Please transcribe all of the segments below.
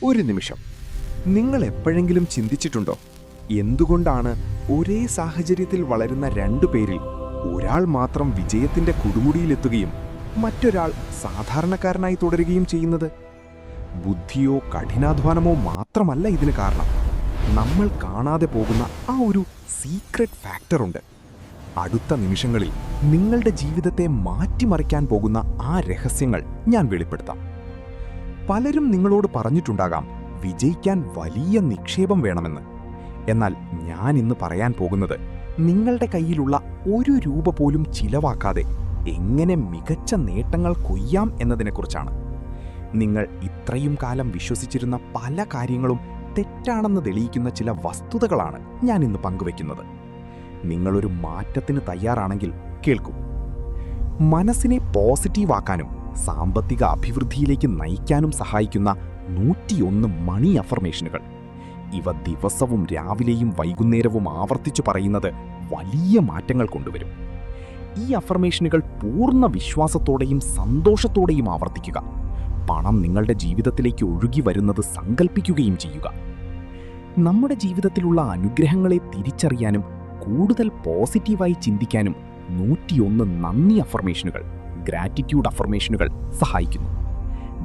ഒരു നിമിഷം, നിങ്ങൾ എപ്പോഴെങ്കിലും ചിന്തിച്ചിട്ടുണ്ടോ, എന്തുകൊണ്ടാണ് ഒരേ സാഹചര്യത്തിൽ വളരുന്ന രണ്ടു പേരിൽ ഒരാൾ മാത്രം വിജയത്തിന്റെ കൊടുമുടിയിലെത്തുകയും മറ്റൊരാൾ സാധാരണക്കാരനായി തുടരുകയും ചെയ്യുന്നത്? ബുദ്ധിയോ കഠിനാധ്വാനമോ മാത്രമല്ല ഇതിന് കാരണം. നമ്മൾ കാണാതെ പോകുന്ന ആ ഒരു സീക്രട്ട് ഫാക്ടറുണ്ട്. അടുത്ത നിമിഷങ്ങളിൽ നിങ്ങളുടെ ജീവിതത്തെ മാറ്റിമറിക്കാൻ പോകുന്ന ആ രഹസ്യങ്ങൾ ഞാൻ വെളിപ്പെടുത്താം. പലരും നിങ്ങളോട് പറഞ്ഞിട്ടുണ്ടാകാം വിജയിക്കാൻ വലിയ നിക്ഷേപം വേണമെന്ന്. എന്നാൽ ഞാൻ ഇന്ന് പറയാൻ പോകുന്നത് നിങ്ങളുടെ കയ്യിലുള്ള ഒരു രൂപ പോലും ചിലവാക്കാതെ എങ്ങനെ മികച്ച നേട്ടങ്ങൾ കൊയ്യാം എന്നതിനെക്കുറിച്ചാണ്. നിങ്ങൾ ഇത്രയും കാലം വിശ്വസിച്ചിരുന്ന പല കാര്യങ്ങളും തെറ്റാണെന്ന് തെളിയിക്കുന്ന ചില വസ്തുതകളാണ് ഞാൻ ഇന്ന് പങ്കുവയ്ക്കുന്നത്. നിങ്ങളൊരു മാറ്റത്തിന് തയ്യാറാണെങ്കിൽ കേൾക്കൂ. മനസ്സിനെ പോസിറ്റീവാക്കാനും സാമ്പത്തിക അഭിവൃദ്ധിയിലേക്ക് നയിക്കാനും സഹായിക്കുന്ന 101 മണി അഫർമേഷനുകൾ. ഇവ ദിവസവും രാവിലെയും വൈകുന്നേരവും ആവർത്തിച്ചു പറയുന്നത് വലിയ മാറ്റങ്ങൾ കൊണ്ടുവരും. ഈ അഫർമേഷനുകൾ പൂർണ്ണ വിശ്വാസത്തോടെയും സന്തോഷത്തോടെയും ആവർത്തിക്കുക. പണം നിങ്ങളുടെ ജീവിതത്തിലേക്ക് ഒഴുകി വരുന്നത് സങ്കൽപ്പിക്കുകയും ചെയ്യുക. നമ്മുടെ ജീവിതത്തിലുള്ള അനുഗ്രഹങ്ങളെ തിരിച്ചറിയാനും കൂടുതൽ പോസിറ്റീവായി ചിന്തിക്കാനും 101 നന്ദി അഫർമേഷനുകൾ, ഗ്രാറ്റിറ്റ്യൂഡ് അഫർമേഷനുകൾ സഹായിക്കുന്നു.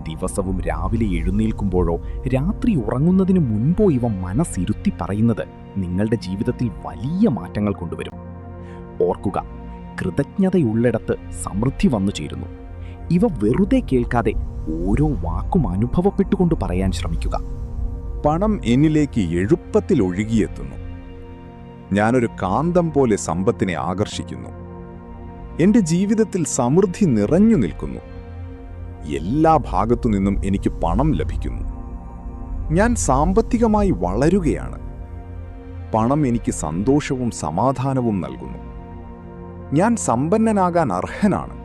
ദിവസവും രാവിലെ എഴുന്നേൽക്കുമ്പോഴോ രാത്രി ഉറങ്ങുന്നതിന് മുൻപോ ഇവ മനസ്സിരുത്തി പറയുന്നത് നിങ്ങളുടെ ജീവിതത്തിൽ വലിയ മാറ്റങ്ങൾ കൊണ്ടുവരും. ഓർക്കുക, കൃതജ്ഞതയുള്ളിടത്ത് സമൃദ്ധി വന്നു ചേരുന്നു. ഇവ വെറുതെ കേൾക്കാതെ ഓരോ വാക്കും അനുഭവപ്പെട്ടുകൊണ്ട് പറയാൻ ശ്രമിക്കുക. പണം എന്നിലേക്ക് എളുപ്പത്തിൽ ഒഴുകിയെത്തുന്നു. ഞാനൊരു കാന്തം പോലെ സമ്പത്തിനെ ആകർഷിക്കുന്നു. എന്റെ ജീവിതത്തിൽ സമൃദ്ധി നിറഞ്ഞു നിൽക്കുന്നു. എല്ലാ ഭാഗത്തു നിന്നും എനിക്ക് പണം ലഭിക്കുന്നു. ഞാൻ സാമ്പത്തികമായി വളരുകയാണ്. പണം എനിക്ക് സന്തോഷവും സമാധാനവും നൽകുന്നു. ഞാൻ സമ്പന്നനാകാൻ അർഹനാണ്.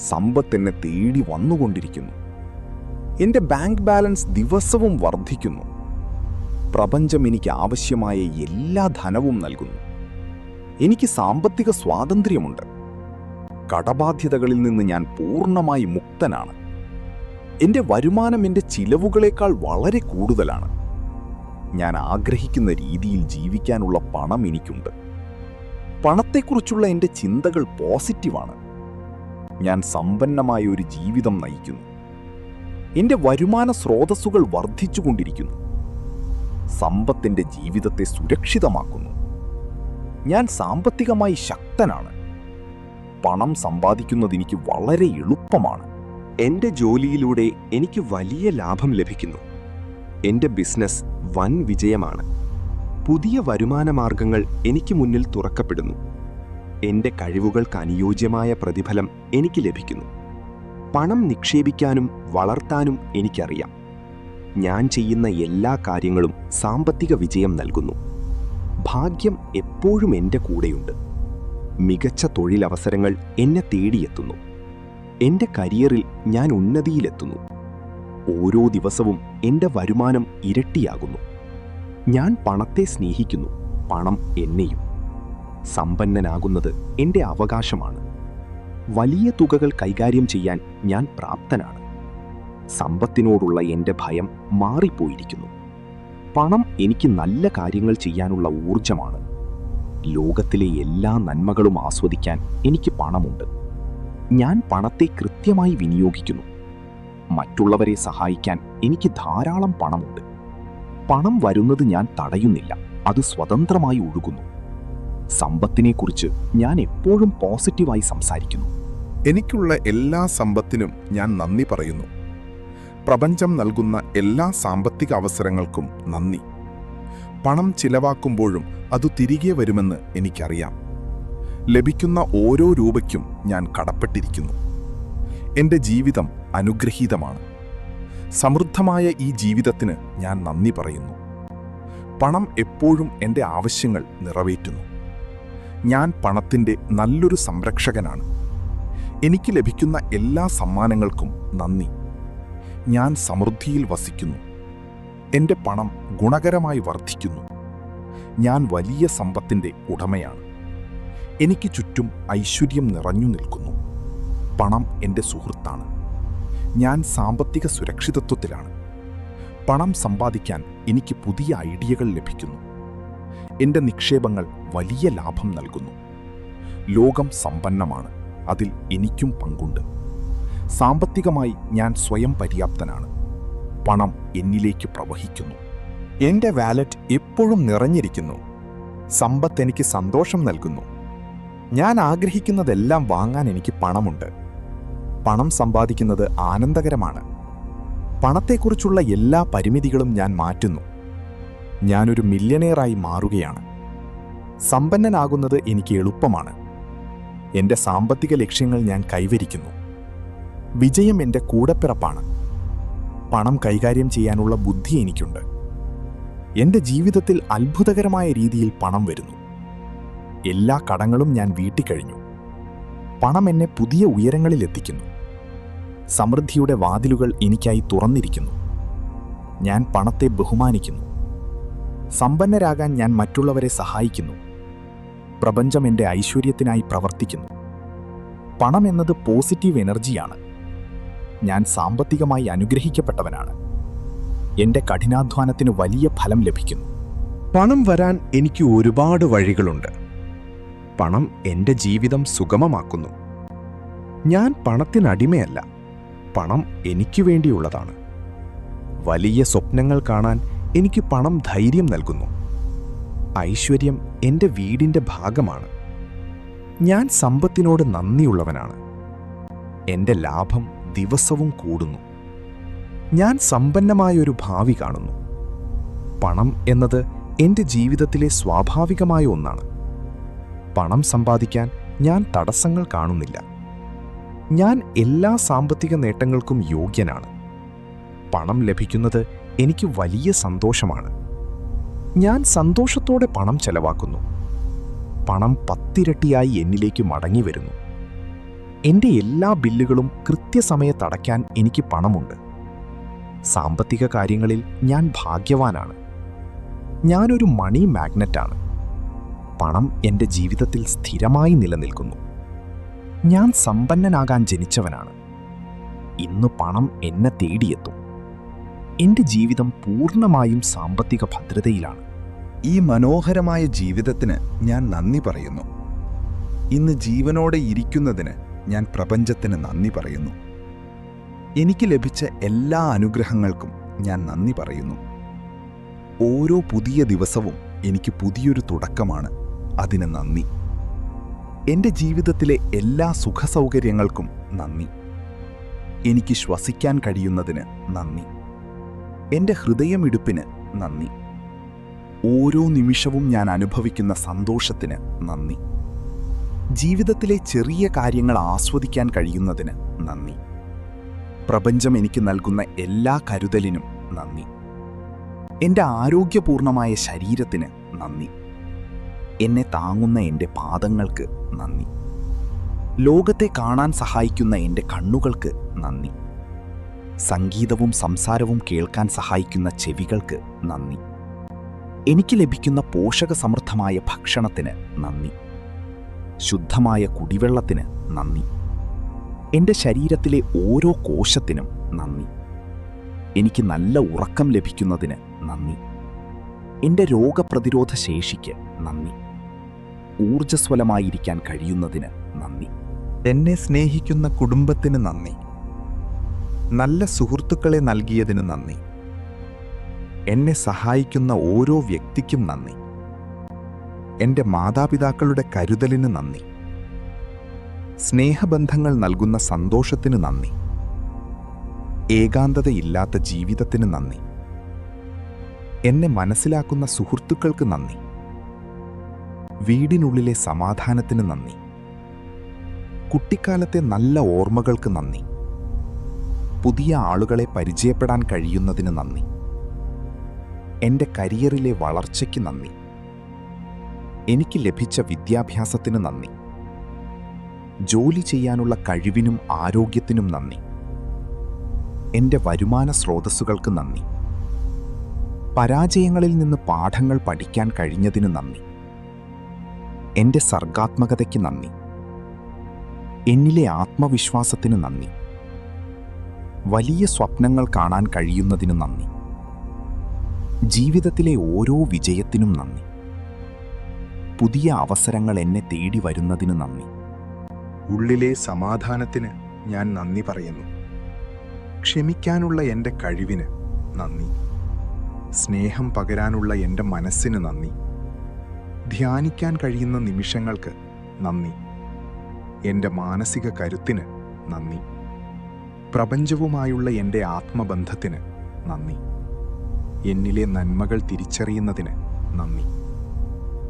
സമ്പത്ത് എന്നെ തേടി വന്നുകൊണ്ടിരിക്കുന്നു. എന്റെ ബാങ്ക് ബാലൻസ് ദിവസവും വർദ്ധിക്കുന്നു. പ്രപഞ്ചം എനിക്ക് ആവശ്യമായ എല്ലാ ധനവും നൽകുന്നു. എനിക്ക് സാമ്പത്തിക സ്വാതന്ത്ര്യമുണ്ട്. കടബാധ്യതകളിൽ നിന്ന് ഞാൻ പൂർണ്ണമായി മുക്തനാണ്. എന്റെ വരുമാനം എന്റെ ചിലവുകളേക്കാൾ വളരെ കൂടുതലാണ്. ഞാൻ ആഗ്രഹിക്കുന്ന രീതിയിൽ ജീവിക്കാനുള്ള പണം എനിക്കുണ്ട്. പണത്തെക്കുറിച്ചുള്ള എന്റെ ചിന്തകൾ പോസിറ്റീവാണ്. ഞാൻ സമ്പന്നമായ ഒരു ജീവിതം നയിക്കുന്നു. എന്റെ വരുമാന സ്രോതസ്സുകൾ വർദ്ധിച്ചുകൊണ്ടിരിക്കുന്നു. സമ്പത്തിന്റെ ജീവിതത്തെ സുരക്ഷിതമാക്കുന്നു. ഞാൻ സാമ്പത്തികമായി ശക്തനാണ്. പണം സമ്പാദിക്കുന്നത് എനിക്ക് വളരെ എളുപ്പമാണ്. എൻ്റെ ജോലിയിലൂടെ എനിക്ക് വലിയ ലാഭം ലഭിക്കുന്നു. എൻ്റെ ബിസിനസ് വൻ വിജയമാണ്. പുതിയ വരുമാന മാർഗങ്ങൾ എനിക്ക് മുന്നിൽ തുറക്കപ്പെടുന്നു. എൻ്റെ കഴിവുകൾക്ക് അനുയോജ്യമായ പ്രതിഫലം എനിക്ക് ലഭിക്കുന്നു. പണം നിക്ഷേപിക്കാനും വളർത്താനും എനിക്കറിയാം. ഞാൻ ചെയ്യുന്ന എല്ലാ കാര്യങ്ങളും സാമ്പത്തിക വിജയം നൽകുന്നു. ഭാഗ്യം എപ്പോഴും എൻ്റെ കൂടെയുണ്ട്. മികച്ച തൊഴിലവസരങ്ങൾ എന്നെ തേടിയെത്തുന്നു. എൻ്റെ കരിയറിൽ ഞാൻ ഉന്നതിയിലെത്തുന്നു. ഓരോ ദിവസവും എൻ്റെ വരുമാനം ഇരട്ടിയാകുന്നു. ഞാൻ പണത്തെ സ്നേഹിക്കുന്നു, പണം എന്നെയും. സമ്പന്നനാകുന്നത് എൻ്റെ അവകാശമാണ്. വലിയ തുകകൾ കൈകാര്യം ചെയ്യാൻ ഞാൻ പ്രാപ്തനാണ്. സമ്പത്തിനോടുള്ള എൻ്റെ ഭയം മാറിപ്പോയിരിക്കുന്നു. പണം എനിക്ക് നല്ല കാര്യങ്ങൾ ചെയ്യാനുള്ള ഊർജമാണ്. ലോകത്തിലെ എല്ലാ നന്മകളും ആസ്വദിക്കാൻ എനിക്ക് പണമുണ്ട്. ഞാൻ പണത്തെ കൃത്യമായി വിനിയോഗിക്കുന്നു. മറ്റുള്ളവരെ സഹായിക്കാൻ എനിക്ക് ധാരാളം പണമുണ്ട്. പണം വരുന്നത് ഞാൻ തടയുന്നില്ല, അത് സ്വതന്ത്രമായി ഒഴുകുന്നു. സമ്പത്തിനെക്കുറിച്ച് ഞാൻ എപ്പോഴും പോസിറ്റീവായി സംസാരിക്കുന്നു. എനിക്കുള്ള എല്ലാ സമ്പത്തിനും ഞാൻ നന്ദി പറയുന്നു. പ്രപഞ്ചം നൽകുന്ന എല്ലാ സാമ്പത്തിക അവസരങ്ങൾക്കും നന്ദി. പണം ചിലവാക്കുമ്പോഴും അത് തിരികെ വരുമെന്ന് എനിക്കറിയാം. ലഭിക്കുന്ന ഓരോ രൂപയ്ക്കും ഞാൻ കടപ്പെട്ടിരിക്കുന്നു. എൻ്റെ ജീവിതം അനുഗ്രഹീതമാണ്. സമൃദ്ധമായ ഈ ജീവിതത്തിന് ഞാൻ നന്ദി പറയുന്നു. പണം എപ്പോഴും എൻ്റെ ആവശ്യങ്ങൾ നിറവേറ്റുന്നു. ഞാൻ പണത്തിൻ്റെ നല്ലൊരു സംരക്ഷകനാണ്. എനിക്ക് ലഭിക്കുന്ന എല്ലാ സമ്മാനങ്ങൾക്കും നന്ദി. ഞാൻ സമൃദ്ധിയിൽ വസിക്കുന്നു. എൻ്റെ പണം ഗുണകരമായി വർദ്ധിക്കുന്നു. ഞാൻ വലിയ സമ്പത്തിൻ്റെ ഉടമയാണ്. എനിക്ക് ചുറ്റും ഐശ്വര്യം നിറഞ്ഞു നിൽക്കുന്നു. പണം എൻ്റെ സുഹൃത്താണ്. ഞാൻ സാമ്പത്തിക സുരക്ഷിതത്വത്തിലാണ്. പണം സമ്പാദിക്കാൻ എനിക്ക് പുതിയ ഐഡിയകൾ ലഭിക്കുന്നു. എൻ്റെ നിക്ഷേപങ്ങൾ വലിയ ലാഭം നൽകുന്നു. ലോകം സമ്പന്നമാണ്, അതിൽ എനിക്കും പങ്കുണ്ട്. സാമ്പത്തികമായി ഞാൻ സ്വയം പര്യാപ്തനാണ്. പണം എന്നിലേക്ക് പ്രവഹിക്കുന്നു. എൻ്റെ വാലറ്റ് എപ്പോഴും നിറഞ്ഞിരിക്കുന്നു. സമ്പത്ത് എനിക്ക് സന്തോഷം നൽകുന്നു. ഞാൻ ആഗ്രഹിക്കുന്നതെല്ലാം വാങ്ങാൻ എനിക്ക് പണമുണ്ട്. പണം സമ്പാദിക്കുന്നത് ആനന്ദകരമാണ്. പണത്തെക്കുറിച്ചുള്ള എല്ലാ പരിമിതികളും ഞാൻ മാറ്റുന്നു. ഞാനൊരു മില്യനെയറായി മാറുകയാണ്. സമ്പന്നനാകുന്നത് എനിക്ക് എളുപ്പമാണ്. എൻ്റെ സാമ്പത്തിക ലക്ഷ്യങ്ങൾ ഞാൻ കൈവരിക്കുന്നു. വിജയം എൻ്റെ കൂടപ്പിറപ്പാണ്. പണം കൈകാര്യം ചെയ്യാനുള്ള ബുദ്ധി എനിക്കുണ്ട്. എൻ്റെ ജീവിതത്തിൽ അത്ഭുതകരമായ രീതിയിൽ പണം വരുന്നു. എല്ലാ കടങ്ങളും ഞാൻ വീട്ടിക്കഴിഞ്ഞു. പണം എന്നെ പുതിയ ഉയരങ്ങളിലെത്തിക്കുന്നു. സമൃദ്ധിയുടെ വാതിലുകൾ എനിക്കായി തുറന്നിരിക്കുന്നു. ഞാൻ പണത്തെ ബഹുമാനിക്കുന്നു. സമ്പന്നരാകാൻ ഞാൻ മറ്റുള്ളവരെ സഹായിക്കുന്നു. പ്രപഞ്ചം എൻ്റെ ഐശ്വര്യത്തിനായി പ്രവർത്തിക്കുന്നു. പണം എന്നത് പോസിറ്റീവ് എനർജിയാണ്. ഞാൻ സാമ്പത്തികമായി അനുഗ്രഹിക്കപ്പെട്ടവനാണ്. എൻ്റെ കഠിനാധ്വാനത്തിന് വലിയ ഫലം ലഭിക്കുന്നു. പണം വരാൻ എനിക്ക് ഒരുപാട് വഴികളുണ്ട്. പണം എൻ്റെ ജീവിതം സുഗമമാക്കുന്നു. ഞാൻ പണത്തിനടിമയല്ല. പണം എനിക്ക് വേണ്ടിയുള്ളതാണ്. വലിയ സ്വപ്നങ്ങൾ കാണാൻ എനിക്ക് പണം ധൈര്യം നൽകുന്നു. ഐശ്വര്യം എൻ്റെ വീടിൻ്റെ ഭാഗമാണ്. ഞാൻ സമ്പത്തിനോട് നന്ദിയുള്ളവനാണ്. എൻ്റെ ലാഭം ദിവസവും കൂടുന്നു. ഞാൻ സമ്പന്നമായൊരു ഭാവി കാണുന്നു. പണം എന്നത് എൻ്റെ ജീവിതത്തിലെ സ്വാഭാവികമായ ഒന്നാണ്. പണം സമ്പാദിക്കാൻ ഞാൻ തടസ്സങ്ങൾ കാണുന്നില്ല. ഞാൻ എല്ലാ സാമ്പത്തിക നേട്ടങ്ങൾക്കും യോഗ്യനാണ്. പണം ലഭിക്കുന്നത് എനിക്ക് വലിയ സന്തോഷമാണ്. ഞാൻ സന്തോഷത്തോടെ പണം ചെലവാക്കുന്നു. പണം 10 ഇരട്ടിയായി എന്നിലേക്ക് മടങ്ങി വരുന്നു. എൻ്റെ എല്ലാ ബില്ലുകളും കൃത്യസമയത്ത് അടയ്ക്കാൻ എനിക്ക് പണമുണ്ട്. സാമ്പത്തിക കാര്യങ്ങളിൽ ഞാൻ ഭാഗ്യവാനാണ്. ഞാനൊരു മണി മാഗ്നറ്റാണ്. പണം എൻ്റെ ജീവിതത്തിൽ സ്ഥിരമായി നിലനിൽക്കുന്നു. ഞാൻ സമ്പന്നനാകാൻ ജനിച്ചവനാണ്. ഇന്ന് പണം എന്നെ തേടിയെത്തും. എൻ്റെ ജീവിതം പൂർണ്ണമായും സാമ്പത്തിക ഭദ്രതയിലാണ്. ഈ മനോഹരമായ ജീവിതത്തിന് ഞാൻ നന്ദി പറയുന്നു. ഇന്ന് ജീവനോടെ ഇരിക്കുന്നതിന് ഞാൻ പ്രപഞ്ചത്തിന് നന്ദി പറയുന്നു. എനിക്ക് ലഭിച്ച എല്ലാ അനുഗ്രഹങ്ങൾക്കും ഞാൻ നന്ദി പറയുന്നു. ഓരോ പുതിയ ദിവസവും എനിക്ക് പുതിയൊരു തുടക്കമാണ്. അതിന് നന്ദി. എൻ്റെ ജീവിതത്തിലെ എല്ലാ സുഖസൗകര്യങ്ങൾക്കും നന്ദി. എനിക്ക് ശ്വസിക്കാൻ കഴിയുന്നതിന് നന്ദി. എൻ്റെ ഹൃദയമിടിപ്പിന് നന്ദി. ഓരോ നിമിഷവും ഞാൻ അനുഭവിക്കുന്ന സന്തോഷത്തിന് നന്ദി. ജീവിതത്തിലെ ചെറിയ കാര്യങ്ങൾ ആസ്വദിക്കാൻ കഴിയുന്നതിന് നന്ദി. പ്രപഞ്ചം എനിക്ക് നൽകുന്ന എല്ലാ കരുതലിനും നന്ദി. എൻ്റെ ആരോഗ്യപൂർണമായ ശരീരത്തിന് നന്ദി. എന്നെ താങ്ങുന്ന എൻ്റെ പാദങ്ങൾക്ക് നന്ദി. ലോകത്തെ കാണാൻ സഹായിക്കുന്ന എൻ്റെ കണ്ണുകൾക്ക് നന്ദി. സംഗീതവും സംസാരവും കേൾക്കാൻ സഹായിക്കുന്ന ചെവികൾക്ക് നന്ദി. എനിക്ക് ലഭിക്കുന്ന പോഷകസമൃദ്ധമായ ഭക്ഷണത്തിന് നന്ദി. ശുദ്ധമായ കുടിവെള്ളത്തിന് നന്ദി. എൻ്റെ ശരീരത്തിലെ ഓരോ കോശത്തിനും നന്ദി. എനിക്ക് നല്ല ഉറക്കം ലഭിക്കുന്നതിന് നന്ദി. എൻ്റെ രോഗപ്രതിരോധ ശേഷിക്ക് നന്ദി. ഊർജ്ജസ്വലമായിരിക്കാൻ കഴിയുന്നതിന് നന്ദി. എന്നെ സ്നേഹിക്കുന്ന കുടുംബത്തിന് നന്ദി. നല്ല സുഹൃത്തുക്കളെ നൽകിയതിന് നന്ദി. എന്നെ സഹായിക്കുന്ന ഓരോ വ്യക്തിക്കും നന്ദി. എൻ്റെ മാതാപിതാക്കളുടെ കരുതലിന് നന്ദി. സ്നേഹബന്ധങ്ങൾ നൽകുന്ന സന്തോഷത്തിന് നന്ദി. ഏകാന്തതയില്ലാത്ത ജീവിതത്തിന് നന്ദി. എന്നെ മനസ്സിലാക്കുന്ന സുഹൃത്തുക്കൾക്ക് നന്ദി. വീടിനുള്ളിലെ സമാധാനത്തിന് നന്ദി. കുട്ടിക്കാലത്തെ നല്ല ഓർമ്മകൾക്ക് നന്ദി. പുതിയ ആളുകളെ പരിചയപ്പെടാൻ കഴിയുന്നതിന് നന്ദി. എൻ്റെ കരിയറിലെ വളർച്ചയ്ക്ക് നന്ദി. എനിക്ക് ലഭിച്ച വിദ്യാഭ്യാസത്തിന് നന്ദി. ജോലി ചെയ്യാനുള്ള കഴിവിനും ആരോഗ്യത്തിനും നന്ദി. എൻ്റെ വരുമാന സ്രോതസ്സുകൾക്ക് നന്ദി. പരാജയങ്ങളിൽ നിന്ന് പാഠങ്ങൾ പഠിക്കാൻ കഴിഞ്ഞതിന് നന്ദി. എൻ്റെ സർഗാത്മകതയ്ക്ക് നന്ദി. എന്നിലെ ആത്മവിശ്വാസത്തിന് നന്ദി. വലിയ സ്വപ്നങ്ങൾ കാണാൻ കഴിയുന്നതിന് നന്ദി. ജീവിതത്തിലെ ഓരോ വിജയത്തിനും നന്ദി. പുതിയ അവസരങ്ങൾ എന്നെ തേടി വരുന്നതിന് നന്ദി. ഉള്ളിലെ സമാധാനത്തിന് ഞാൻ നന്ദി പറയുന്നു. ക്ഷമിക്കാനുള്ള എൻ്റെ കഴിവിന് നന്ദി. സ്നേഹം പകരാനുള്ള എൻ്റെ മനസ്സിന് നന്ദി. ധ്യാനിക്കാൻ കഴിയുന്ന നിമിഷങ്ങൾക്ക് നന്ദി. എൻ്റെ മാനസിക കരുത്തിന് നന്ദി. പ്രപഞ്ചവുമായുള്ള എൻ്റെ ആത്മബന്ധത്തിന് നന്ദി. എന്നിലെ നന്മകൾ തിരിച്ചറിയുന്നതിന് നന്ദി.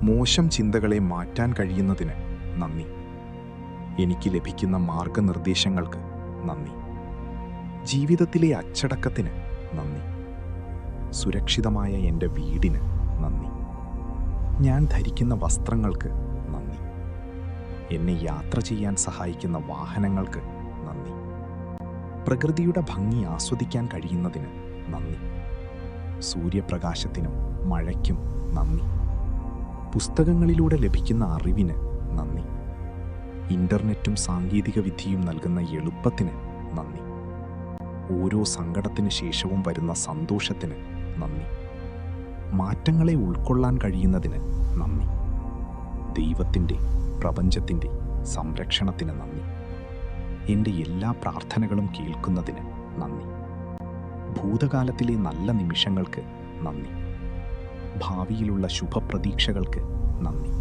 മോശം ചിന്തകളെ മാറ്റാൻ കഴിയുന്നതിന് നന്ദി. എനിക്ക് ലഭിക്കുന്ന മാർഗനിർദ്ദേശങ്ങൾക്ക് നന്ദി. ജീവിതത്തിലെ അച്ചടക്കത്തിന് നന്ദി. സുരക്ഷിതമായ എൻ്റെ വീടിന് നന്ദി. ഞാൻ ധരിക്കുന്ന വസ്ത്രങ്ങൾക്ക് നന്ദി. എന്നെ യാത്ര ചെയ്യാൻ സഹായിക്കുന്ന വാഹനങ്ങൾക്ക് നന്ദി. പ്രകൃതിയുടെ ഭംഗി ആസ്വദിക്കാൻ കഴിയുന്നതിന് നന്ദി. സൂര്യപ്രകാശത്തിനും മഴയ്ക്കും നന്ദി. പുസ്തകങ്ങളിലൂടെ ലഭിക്കുന്ന അറിവിന് നന്ദി. ഇൻ്റർനെറ്റും സാങ്കേതികവിദ്യയും നൽകുന്ന എളുപ്പത്തിന് നന്ദി. ഓരോ സങ്കടത്തിന് ശേഷവും വരുന്ന സന്തോഷത്തിന് നന്ദി. മാറ്റങ്ങളെ ഉൾക്കൊള്ളാൻ കഴിയുന്നതിന് നന്ദി. ദൈവത്തിൻ്റെ, പ്രപഞ്ചത്തിൻ്റെ സംരക്ഷണത്തിന് നന്ദി. എൻ്റെ എല്ലാ പ്രാർത്ഥനകളും കേൾക്കുന്നതിന് നന്ദി. ഭൂതകാലത്തിലെ നല്ല നിമിഷങ്ങൾക്ക് നന്ദി. ഭാവിയിലുള്ള ശുഭപ്രതീക്ഷകൾക്ക് നന്ദി.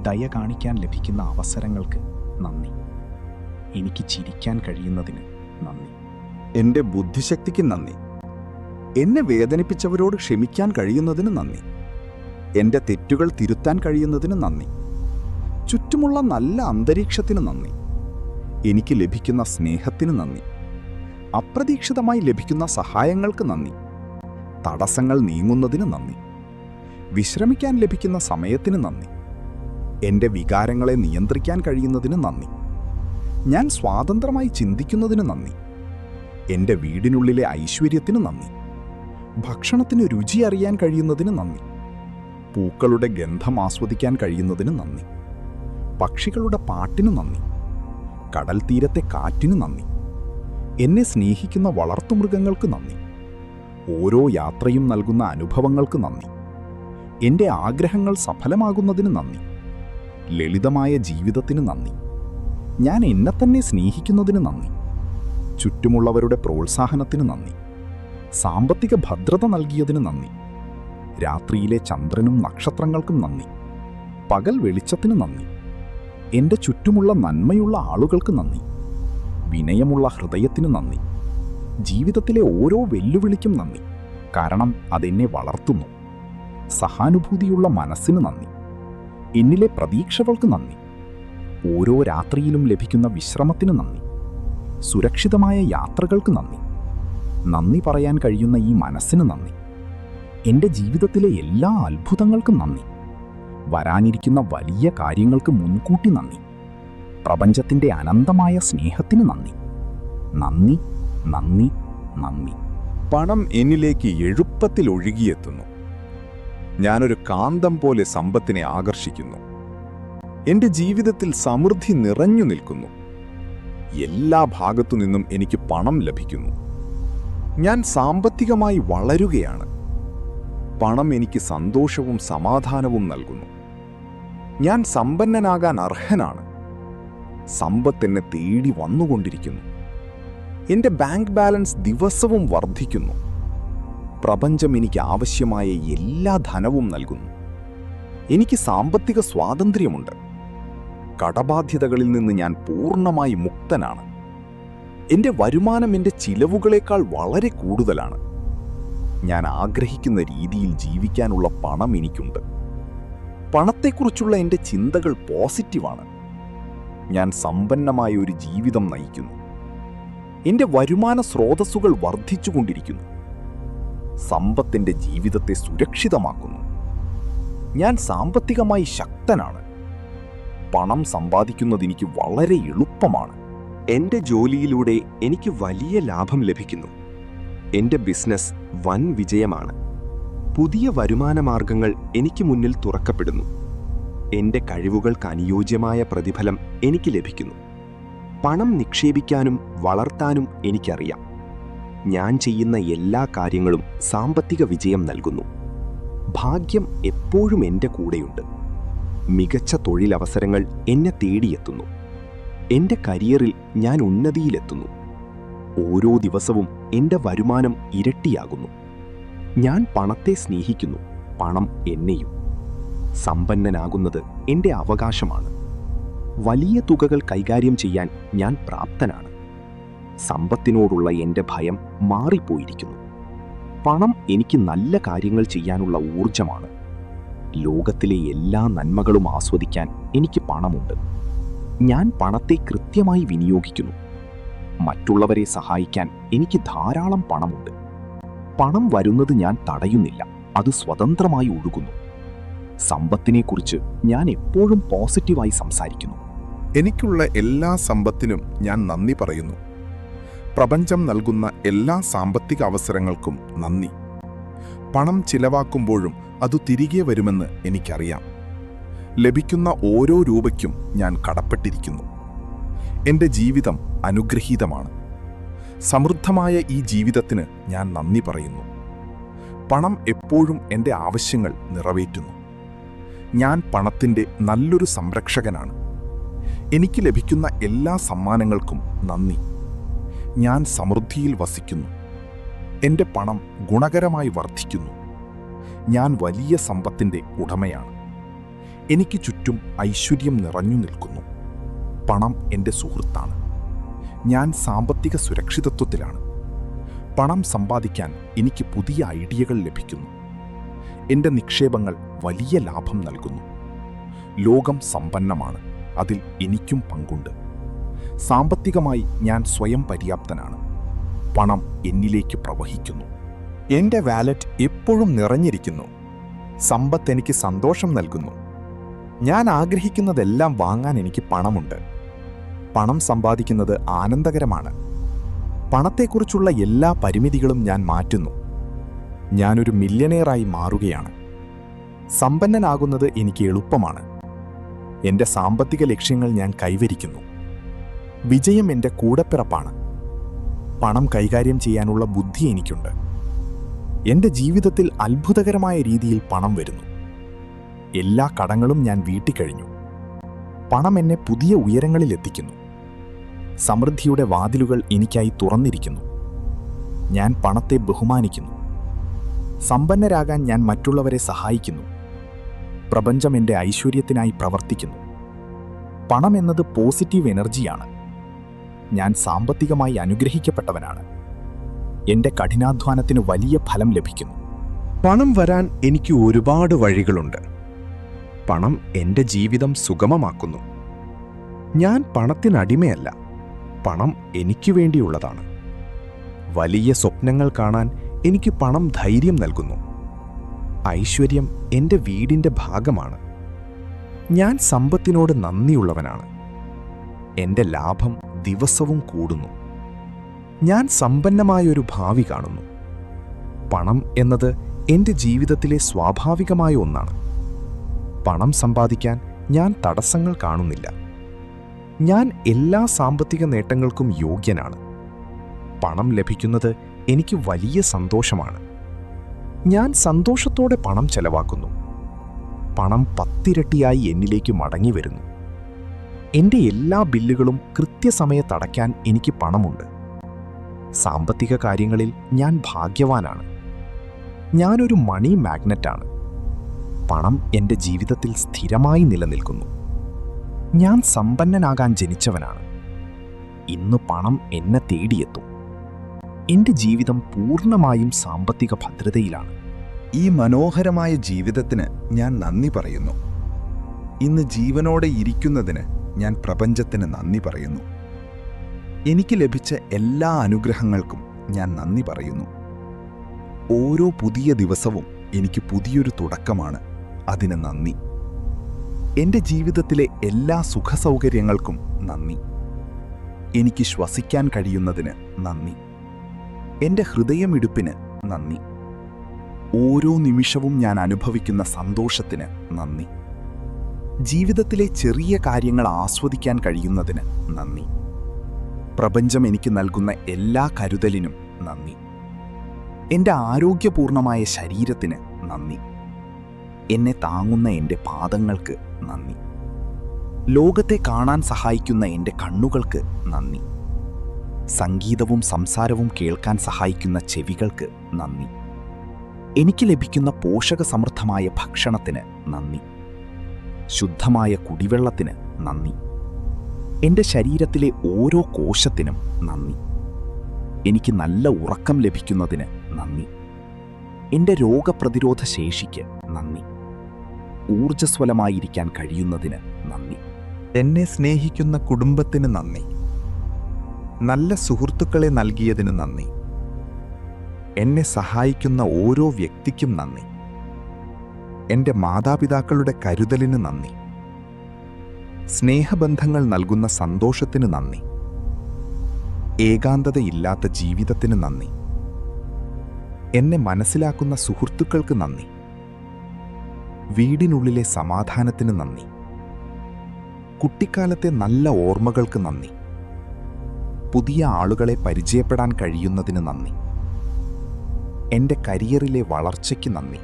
ദയ കാണിക്കാൻ ലഭിക്കുന്ന അവസരങ്ങൾക്ക് നന്ദി. എനിക്ക് ചിരിക്കാൻ കഴിയുന്നതിന് നന്ദി. എൻ്റെ ബുദ്ധിശക്തിക്ക് നന്ദി. എന്നെ വേദനിപ്പിച്ചവരോട് ക്ഷമിക്കാൻ കഴിയുന്നതിന് നന്ദി. എൻ്റെ തെറ്റുകൾ തിരുത്താൻ കഴിയുന്നതിന് നന്ദി. ചുറ്റുമുള്ള നല്ല അന്തരീക്ഷത്തിന് നന്ദി. എനിക്ക് ലഭിക്കുന്ന സ്നേഹത്തിന് നന്ദി. അപ്രതീക്ഷിതമായി ലഭിക്കുന്ന സഹായങ്ങൾക്ക് നന്ദി. തടസ്സങ്ങൾ നീങ്ങുന്നതിന് നന്ദി. വിശ്രമിക്കാൻ ലഭിക്കുന്ന സമയത്തിന് നന്ദി. എൻ്റെ വികാരങ്ങളെ നിയന്ത്രിക്കാൻ കഴിയുന്നതിന് നന്ദി. ഞാൻ സ്വതന്ത്രമായി ചിന്തിക്കുന്നതിന് നന്ദി. എൻ്റെ വീടിനുള്ളിലെ ഐശ്വര്യത്തിന് നന്ദി. ഭക്ഷണത്തിന് രുചി അറിയാൻ കഴിയുന്നതിന് നന്ദി. പൂക്കളുടെ ഗന്ധം ആസ്വദിക്കാൻ കഴിയുന്നതിന് നന്ദി. പക്ഷികളുടെ പാട്ടിന് നന്ദി. കടൽ തീരത്തെ കാറ്റിന് നന്ദി. എന്നെ സ്നേഹിക്കുന്ന വളർത്തുമൃഗങ്ങൾക്ക് നന്ദി. ഓരോ യാത്രയും നൽകുന്ന അനുഭവങ്ങൾക്ക് നന്ദി. എൻ്റെ ആഗ്രഹങ്ങൾ സഫലമാകുന്നതിന് നന്ദി. ലളിതമായ ജീവിതത്തിന് നന്ദി. ഞാൻ എന്നെ തന്നെ സ്നേഹിക്കുന്നതിന് നന്ദി. ചുറ്റുമുള്ളവരുടെ പ്രോത്സാഹനത്തിന് നന്ദി. സാമ്പത്തിക ഭദ്രത നൽകിയതിന് നന്ദി. രാത്രിയിലെ ചന്ദ്രനും നക്ഷത്രങ്ങൾക്കും നന്ദി. പകൽ വെളിച്ചത്തിന് നന്ദി. എൻ്റെ ചുറ്റുമുള്ള നന്മയുള്ള ആളുകൾക്ക് നന്ദി. വിനയമുള്ള ഹൃദയത്തിന് നന്ദി. ജീവിതത്തിലെ ഓരോ വെല്ലുവിളിക്കും നന്ദി, കാരണം അതെന്നെ വളർത്തുന്നു. സഹാനുഭൂതിയുള്ള മനസ്സിന് നന്ദി. എന്നിലെ പ്രതീക്ഷകൾക്ക് നന്ദി. ഓരോ രാത്രിയിലും ലഭിക്കുന്ന വിശ്രമത്തിന് നന്ദി. സുരക്ഷിതമായ യാത്രകൾക്ക് നന്ദി. നന്ദി പറയാൻ കഴിയുന്ന ഈ മനസ്സിന് നന്ദി. എൻ്റെ ജീവിതത്തിലെ എല്ലാ അത്ഭുതങ്ങൾക്കും നന്ദി. വരാനിരിക്കുന്ന വലിയ കാര്യങ്ങൾക്ക് മുൻകൂട്ടി നന്ദി. പ്രപഞ്ചത്തിൻ്റെ അനന്തമായ സ്നേഹത്തിന് നന്ദി. നന്ദി, നന്ദി, നന്ദി. പണം എന്നിലേക്ക് എളുപ്പത്തിൽ ഒഴുകിയെത്തുന്നു. ഞാനൊരു കാന്തം പോലെ സമ്പത്തിനെ ആകർഷിക്കുന്നു. എൻ്റെ ജീവിതത്തിൽ സമൃദ്ധി നിറഞ്ഞു നിൽക്കുന്നു. എല്ലാ ഭാഗത്തു നിന്നും എനിക്ക് പണം ലഭിക്കുന്നു. ഞാൻ സാമ്പത്തികമായി വളരുകയാണ്. പണം എനിക്ക് സന്തോഷവും സമാധാനവും നൽകുന്നു. ഞാൻ സമ്പന്നനാകാൻ അർഹനാണ്. സമ്പത്ത് എന്നെ തേടി വന്നുകൊണ്ടിരിക്കുന്നു. എൻ്റെ ബാങ്ക് ബാലൻസ് ദിവസവും വർദ്ധിക്കുന്നു. പ്രപഞ്ചം എനിക്ക് ആവശ്യമായ എല്ലാ ധനവും നൽകുന്നു. എനിക്ക് സാമ്പത്തിക സ്വാതന്ത്ര്യമുണ്ട്. കടബാധ്യതകളിൽ നിന്ന് ഞാൻ പൂർണ്ണമായി മുക്തനാണ്. എൻ്റെ വരുമാനം എൻ്റെ ചിലവുകളേക്കാൾ വളരെ കൂടുതലാണ്. ഞാൻ ആഗ്രഹിക്കുന്ന രീതിയിൽ ജീവിക്കാനുള്ള പണം എനിക്കുണ്ട്. പണത്തെക്കുറിച്ചുള്ള എൻ്റെ ചിന്തകൾ പോസിറ്റീവാണ്. ഞാൻ സമ്പന്നമായ ഒരു ജീവിതം നയിക്കുന്നു. എൻ്റെ വരുമാന സ്രോതസ്സുകൾ വർദ്ധിച്ചുകൊണ്ടിരിക്കുന്നു. സമ്പത്തിൻ്റെ ജീവിതത്തെ സുരക്ഷിതമാക്കുന്നു. ഞാൻ സാമ്പത്തികമായി ശക്തനാണ്. പണം സമ്പാദിക്കുന്നത് എനിക്ക് വളരെ എളുപ്പമാണ്. എൻ്റെ ജോലിയിലൂടെ എനിക്ക് വലിയ ലാഭം ലഭിക്കുന്നു. എൻ്റെ ബിസിനസ് വൻ വിജയമാണ്. പുതിയ വരുമാന മാർഗങ്ങൾ എനിക്ക് മുന്നിൽ തുറക്കപ്പെടുന്നു. എൻ്റെ കഴിവുകൾക്ക് അനുയോജ്യമായ പ്രതിഫലം എനിക്ക് ലഭിക്കുന്നു. പണം നിക്ഷേപിക്കാനും വളർത്താനും എനിക്കറിയാം. ഞാൻ ചെയ്യുന്ന എല്ലാ കാര്യങ്ങളും സാമ്പത്തിക വിജയം നൽകുന്നു. ഭാഗ്യം എപ്പോഴും എൻ്റെ കൂടെയുണ്ട്. മികച്ച തൊഴിലവസരങ്ങൾ എന്നെ തേടിയെത്തുന്നു. എൻ്റെ കരിയറിൽ ഞാൻ ഉന്നതിയിലെത്തുന്നു. ഓരോ ദിവസവും എൻ്റെ വരുമാനം ഇരട്ടിയാകുന്നു. ഞാൻ പണത്തെ സ്നേഹിക്കുന്നു, പണം എന്നെയും. സമ്പന്നനാകുന്നത് എൻ്റെ അവകാശമാണ്. വലിയ തുകകൾ കൈകാര്യം ചെയ്യാൻ ഞാൻ പ്രാപ്തനാണ്. സമ്പത്തിനോടുള്ള എൻ്റെ ഭയം മാറിപ്പോയിരിക്കുന്നു. പണം എനിക്ക് നല്ല കാര്യങ്ങൾ ചെയ്യാനുള്ള ഊർജമാണ്. ലോകത്തിലെ എല്ലാ നന്മകളും ആസ്വദിക്കാൻ എനിക്ക് പണമുണ്ട്. ഞാൻ പണത്തെ കൃത്യമായി വിനിയോഗിക്കുന്നു. മറ്റുള്ളവരെ സഹായിക്കാൻ എനിക്ക് ധാരാളം പണമുണ്ട്. പണം വരുന്നത് ഞാൻ തടയുന്നില്ല, അത് സ്വതന്ത്രമായി ഒഴുകുന്നു. സമ്പത്തിനെക്കുറിച്ച് ഞാൻ എപ്പോഴും പോസിറ്റീവായി സംസാരിക്കുന്നു. എനിക്കുള്ള എല്ലാ സമ്പത്തിനും ഞാൻ നന്ദി പറയുന്നു. പ്രപഞ്ചം നൽകുന്ന എല്ലാ സാമ്പത്തിക അവസരങ്ങൾക്കും നന്ദി. പണം ചിലവാക്കുമ്പോഴും അത് തിരികെ വരുമെന്ന് എനിക്കറിയാം. ലഭിക്കുന്ന ഓരോ രൂപയ്ക്കും ഞാൻ കടപ്പെട്ടിരിക്കുന്നു. എൻ്റെ ജീവിതം അനുഗ്രഹീതമാണ്. സമൃദ്ധമായ ഈ ജീവിതത്തിന് ഞാൻ നന്ദി പറയുന്നു. പണം എപ്പോഴും എൻ്റെ ആവശ്യങ്ങൾ നിറവേറ്റുന്നു. ഞാൻ പണത്തിൻ്റെ നല്ലൊരു സംരക്ഷകനാണ്. എനിക്ക് ലഭിക്കുന്ന എല്ലാ സമ്മാനങ്ങൾക്കും നന്ദി. ഞാൻ സമൃദ്ധിയിൽ വസിക്കുന്നു. എൻ്റെ പണം ഗുണകരമായി വർദ്ധിക്കുന്നു. ഞാൻ വലിയ സമ്പത്തിൻ്റെ ഉടമയാണ്. എനിക്ക് ചുറ്റും ഐശ്വര്യം നിറഞ്ഞു നിൽക്കുന്നു. പണം എൻ്റെ സുഹൃത്താണ്. ഞാൻ സാമ്പത്തിക സുരക്ഷിതത്വത്തിലാണ്. പണം സമ്പാദിക്കാൻ എനിക്ക് പുതിയ ഐഡിയകൾ ലഭിക്കുന്നു. എൻ്റെ നിക്ഷേപങ്ങൾ വലിയ ലാഭം നൽകുന്നു. ലോകം സമ്പന്നമാണ്, അതിൽ എനിക്കും പങ്കുണ്ട്. സാമ്പത്തികമായി ഞാൻ സ്വയം പര്യാപ്തനാണ്. പണം എന്നിലേക്ക് പ്രവഹിക്കുന്നു. എൻ്റെ വാലറ്റ് എപ്പോഴും നിറഞ്ഞിരിക്കുന്നു. സമ്പത്ത് എനിക്ക് സന്തോഷം നൽകുന്നു. ഞാൻ ആഗ്രഹിക്കുന്നതെല്ലാം വാങ്ങാൻ എനിക്ക് പണമുണ്ട്. പണം സമ്പാദിക്കുന്നത് ആനന്ദകരമാണ്. പണത്തെക്കുറിച്ചുള്ള എല്ലാ പരിമിതികളും ഞാൻ മാറ്റുന്നു. ഞാനൊരു മില്യനെയറായി മാറുകയാണ്. സമ്പന്നനാകുന്നത് എനിക്ക് എളുപ്പമാണ്. എൻ്റെ സാമ്പത്തിക ലക്ഷ്യങ്ങൾ ഞാൻ കൈവരിക്കുന്നു. വിജയം എൻ്റെ കൂടപ്പിറപ്പാണ്. പണം കൈകാര്യം ചെയ്യാനുള്ള ബുദ്ധി എനിക്കുണ്ട്. എൻ്റെ ജീവിതത്തിൽ അത്ഭുതകരമായ രീതിയിൽ പണം വരുന്നു. എല്ലാ കടങ്ങളും ഞാൻ വീട്ടിക്കഴിഞ്ഞു. പണം എന്നെ പുതിയ ഉയരങ്ങളിൽ എത്തിക്കുന്നു. സമൃദ്ധിയുടെ വാതിലുകൾ എനിക്കായി തുറന്നിരിക്കുന്നു. ഞാൻ പണത്തെ ബഹുമാനിക്കുന്നു. സമ്പന്നരാകാൻ ഞാൻ മറ്റുള്ളവരെ സഹായിക്കുന്നു. പ്രപഞ്ചം എൻ്റെ ഐശ്വര്യത്തിനായി പ്രവർത്തിക്കുന്നു. പണം എന്നത് പോസിറ്റീവ് എനർജിയാണ്. ഞാൻ സാമ്പത്തികമായി അനുഗ്രഹിക്കപ്പെട്ടവനാണ്. എൻ്റെ കഠിനാധ്വാനത്തിന് വലിയ ഫലം ലഭിക്കുന്നു. പണം വരാൻ എനിക്ക് ഒരുപാട് വഴികളുണ്ട്. പണം എൻ്റെ ജീവിതം സുഗമമാക്കുന്നു. ഞാൻ പണത്തിനടിമയല്ല. പണം എനിക്ക് വേണ്ടിയുള്ളതാണ്. വലിയ സ്വപ്നങ്ങൾ കാണാൻ എനിക്ക് പണം ധൈര്യം നൽകുന്നു. ഐശ്വര്യം എൻ്റെ വീടിൻ്റെ ഭാഗമാണ്. ഞാൻ സമ്പത്തിനോട് നന്ദിയുള്ളവനാണ്. എൻ്റെ ലാഭം ദിവസവും കൂടുന്നു. ഞാൻ സമ്പന്നമായൊരു ഭാവി കാണുന്നു. പണം എന്നത് എൻ്റെ ജീവിതത്തിലെ സ്വാഭാവികമായ ഒന്നാണ്. പണം സമ്പാദിക്കാൻ ഞാൻ തടസ്സങ്ങൾ കാണുന്നില്ല. ഞാൻ എല്ലാ സാമ്പത്തിക നേട്ടങ്ങൾക്കും യോഗ്യനാണ്. പണം ലഭിക്കുന്നത് എനിക്ക് വലിയ സന്തോഷമാണ്. ഞാൻ സന്തോഷത്തോടെ പണം ചെലവാക്കുന്നു. പണം 10 ഇരട്ടിയായി എന്നിലേക്ക് മടങ്ങി വരുന്നു. എൻ്റെ എല്ലാ ബില്ലുകളും കൃത്യസമയത്ത് അടയ്ക്കാൻ എനിക്ക് പണമുണ്ട്. സാമ്പത്തിക കാര്യങ്ങളിൽ ഞാൻ ഭാഗ്യവാനാണ്. ഞാനൊരു മണി മാഗ്നറ്റാണ്. പണം എൻ്റെ ജീവിതത്തിൽ സ്ഥിരമായി നിലനിൽക്കുന്നു. ഞാൻ സമ്പന്നനാകാൻ ജനിച്ചവനാണ്. ഇന്ന് പണം എന്നെ തേടിയെത്തും. എൻ്റെ ജീവിതം പൂർണ്ണമായും സാമ്പത്തിക ഭദ്രതയിലാണ്. ഈ മനോഹരമായ ജീവിതത്തിന് ഞാൻ നന്ദി പറയുന്നു. ഇന്ന് ജീവനോടെ ഇരിക്കുന്നതിന് ഞാൻ പ്രപഞ്ചത്തിന് നന്ദി പറയുന്നു. എനിക്ക് ലഭിച്ച എല്ലാ അനുഗ്രഹങ്ങൾക്കും ഞാൻ നന്ദി പറയുന്നു. ഓരോ പുതിയ ദിവസവും എനിക്ക് പുതിയൊരു തുടക്കമാണ്. അതിന് നന്ദി. എൻ്റെ ജീവിതത്തിലെ എല്ലാ സുഖസൗകര്യങ്ങൾക്കും നന്ദി. എനിക്ക് ശ്വസിക്കാൻ കഴിയുന്നതിന് നന്ദി. എൻ്റെ ഹൃദയമിടിപ്പിന് നന്ദി. ഓരോ നിമിഷവും ഞാൻ അനുഭവിക്കുന്ന സന്തോഷത്തിന് നന്ദി. ജീവിതത്തിലെ ചെറിയ കാര്യങ്ങൾ ആസ്വദിക്കാൻ കഴിയുന്നതിന് നന്ദി. പ്രപഞ്ചം എനിക്ക് നൽകുന്ന എല്ലാ കരുതലിനും നന്ദി. എൻ്റെ ആരോഗ്യപൂർണമായ ശരീരത്തിന് നന്ദി. എന്നെ താങ്ങുന്ന എൻ്റെ പാദങ്ങൾക്ക് നന്ദി. ലോകത്തെ കാണാൻ സഹായിക്കുന്ന എൻ്റെ കണ്ണുകൾക്ക് നന്ദി. സംഗീതവും സംസാരവും കേൾക്കാൻ സഹായിക്കുന്ന ചെവികൾക്ക് നന്ദി. എനിക്ക് ലഭിക്കുന്ന പോഷകസമൃദ്ധമായ ഭക്ഷണത്തിന് നന്ദി. ശുദ്ധമായ കുടിവെള്ളത്തിന് നന്ദി. എൻ്റെ ശരീരത്തിലെ ഓരോ കോശത്തിനും നന്ദി. എനിക്ക് നല്ല ഉറക്കം ലഭിക്കുന്നതിന് നന്ദി. എൻ്റെ രോഗപ്രതിരോധ ശേഷിക്ക് നന്ദി. ഊർജ്ജസ്വലമായിരിക്കാൻ കഴിയുന്നതിന് നന്ദി. എന്നെ സ്നേഹിക്കുന്ന കുടുംബത്തിന് നന്ദി. നല്ല സുഹൃത്തുക്കളെ നൽകിയതിന് നന്ദി. എന്നെ സഹായിക്കുന്ന ഓരോ വ്യക്തിക്കും നന്ദി. എൻ്റെ മാതാപിതാക്കളുടെ കരുതലിന് നന്ദി. സ്നേഹബന്ധങ്ങൾ നൽകുന്ന സന്തോഷത്തിന് നന്ദി. ഏകാന്തതയില്ലാത്ത ജീവിതത്തിന് നന്ദി. എന്നെ മനസ്സിലാക്കുന്ന സുഹൃത്തുക്കൾക്ക് നന്ദി. വീടിനുള്ളിലെ സമാധാനത്തിന് നന്ദി. കുട്ടിക്കാലത്തെ നല്ല ഓർമ്മകൾക്ക് നന്ദി. പുതിയ ആളുകളെ പരിചയപ്പെടാൻ കഴിയുന്നതിന് നന്ദി. എൻ്റെ കരിയറിലെ വളർച്ചയ്ക്ക് നന്ദി.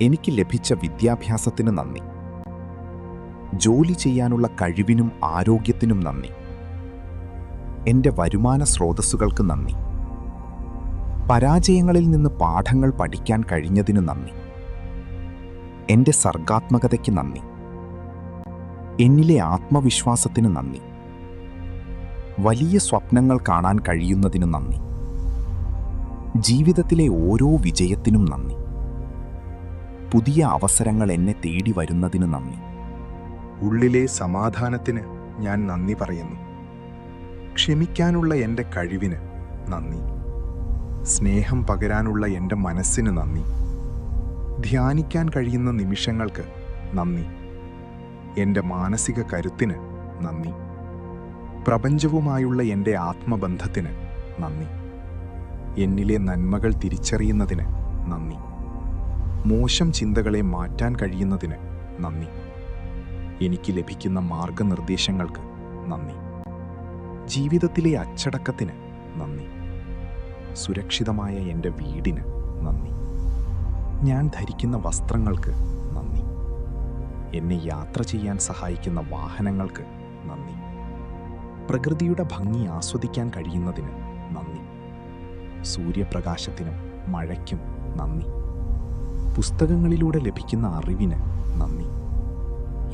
എനിക്ക് ലഭിച്ച വിദ്യാഭ്യാസത്തിന് നന്ദി. ജോലി ചെയ്യാനുള്ള കഴിവിനും ആരോഗ്യത്തിനും നന്ദി. എൻ്റെ വരുമാന സ്രോതസ്സുകൾക്ക് നന്ദി. പരാജയങ്ങളിൽ നിന്ന് പാഠങ്ങൾ പഠിക്കാൻ കഴിഞ്ഞതിന് നന്ദി. എൻ്റെ സർഗാത്മകതയ്ക്ക് നന്ദി. എന്നിലെ ആത്മവിശ്വാസത്തിന് നന്ദി. വലിയ സ്വപ്നങ്ങൾ കാണാൻ കഴിയുന്നതിന് നന്ദി. ജീവിതത്തിലെ ഓരോ വിജയത്തിനും നന്ദി. പുതിയ അവസരങ്ങൾ എന്നെ തേടി വരുന്നതിന് നന്ദി. ഉള്ളിലെ സമാധാനത്തിന് ഞാൻ നന്ദി പറയുന്നു. ക്ഷമിക്കാനുള്ള എൻ്റെ കഴിവിന് നന്ദി. സ്നേഹം പകരാനുള്ള എൻ്റെ മനസ്സിന് നന്ദി. ധ്യാനിക്കാൻ കഴിയുന്ന നിമിഷങ്ങൾക്ക് നന്ദി. എൻ്റെ മാനസിക കരുത്തിന് നന്ദി. പ്രപഞ്ചവുമായുള്ള എൻ്റെ ആത്മബന്ധത്തിന് നന്ദി. എന്നിലെ നന്മകൾ തിരിച്ചറിയുന്നതിന് നന്ദി. മോശം ചിന്തകളെ മാറ്റാൻ കഴിയുന്നതിന് നന്ദി. എനിക്ക് ലഭിക്കുന്ന മാർഗനിർദ്ദേശങ്ങൾക്ക് നന്ദി. ജീവിതത്തിലെ അച്ചടക്കത്തിന് നന്ദി. സുരക്ഷിതമായ എൻ്റെ വീടിന് നന്ദി. ഞാൻ ധരിക്കുന്ന വസ്ത്രങ്ങൾക്ക് നന്ദി. എന്നെ യാത്ര ചെയ്യാൻ സഹായിക്കുന്ന വാഹനങ്ങൾക്ക് നന്ദി. പ്രകൃതിയുടെ ഭംഗി ആസ്വദിക്കാൻ കഴിയുന്നതിന് നന്ദി. സൂര്യപ്രകാശത്തിനും മഴയ്ക്കും നന്ദി. പുസ്തകങ്ങളിലൂടെ ലഭിക്കുന്ന അറിവിന് നന്ദി.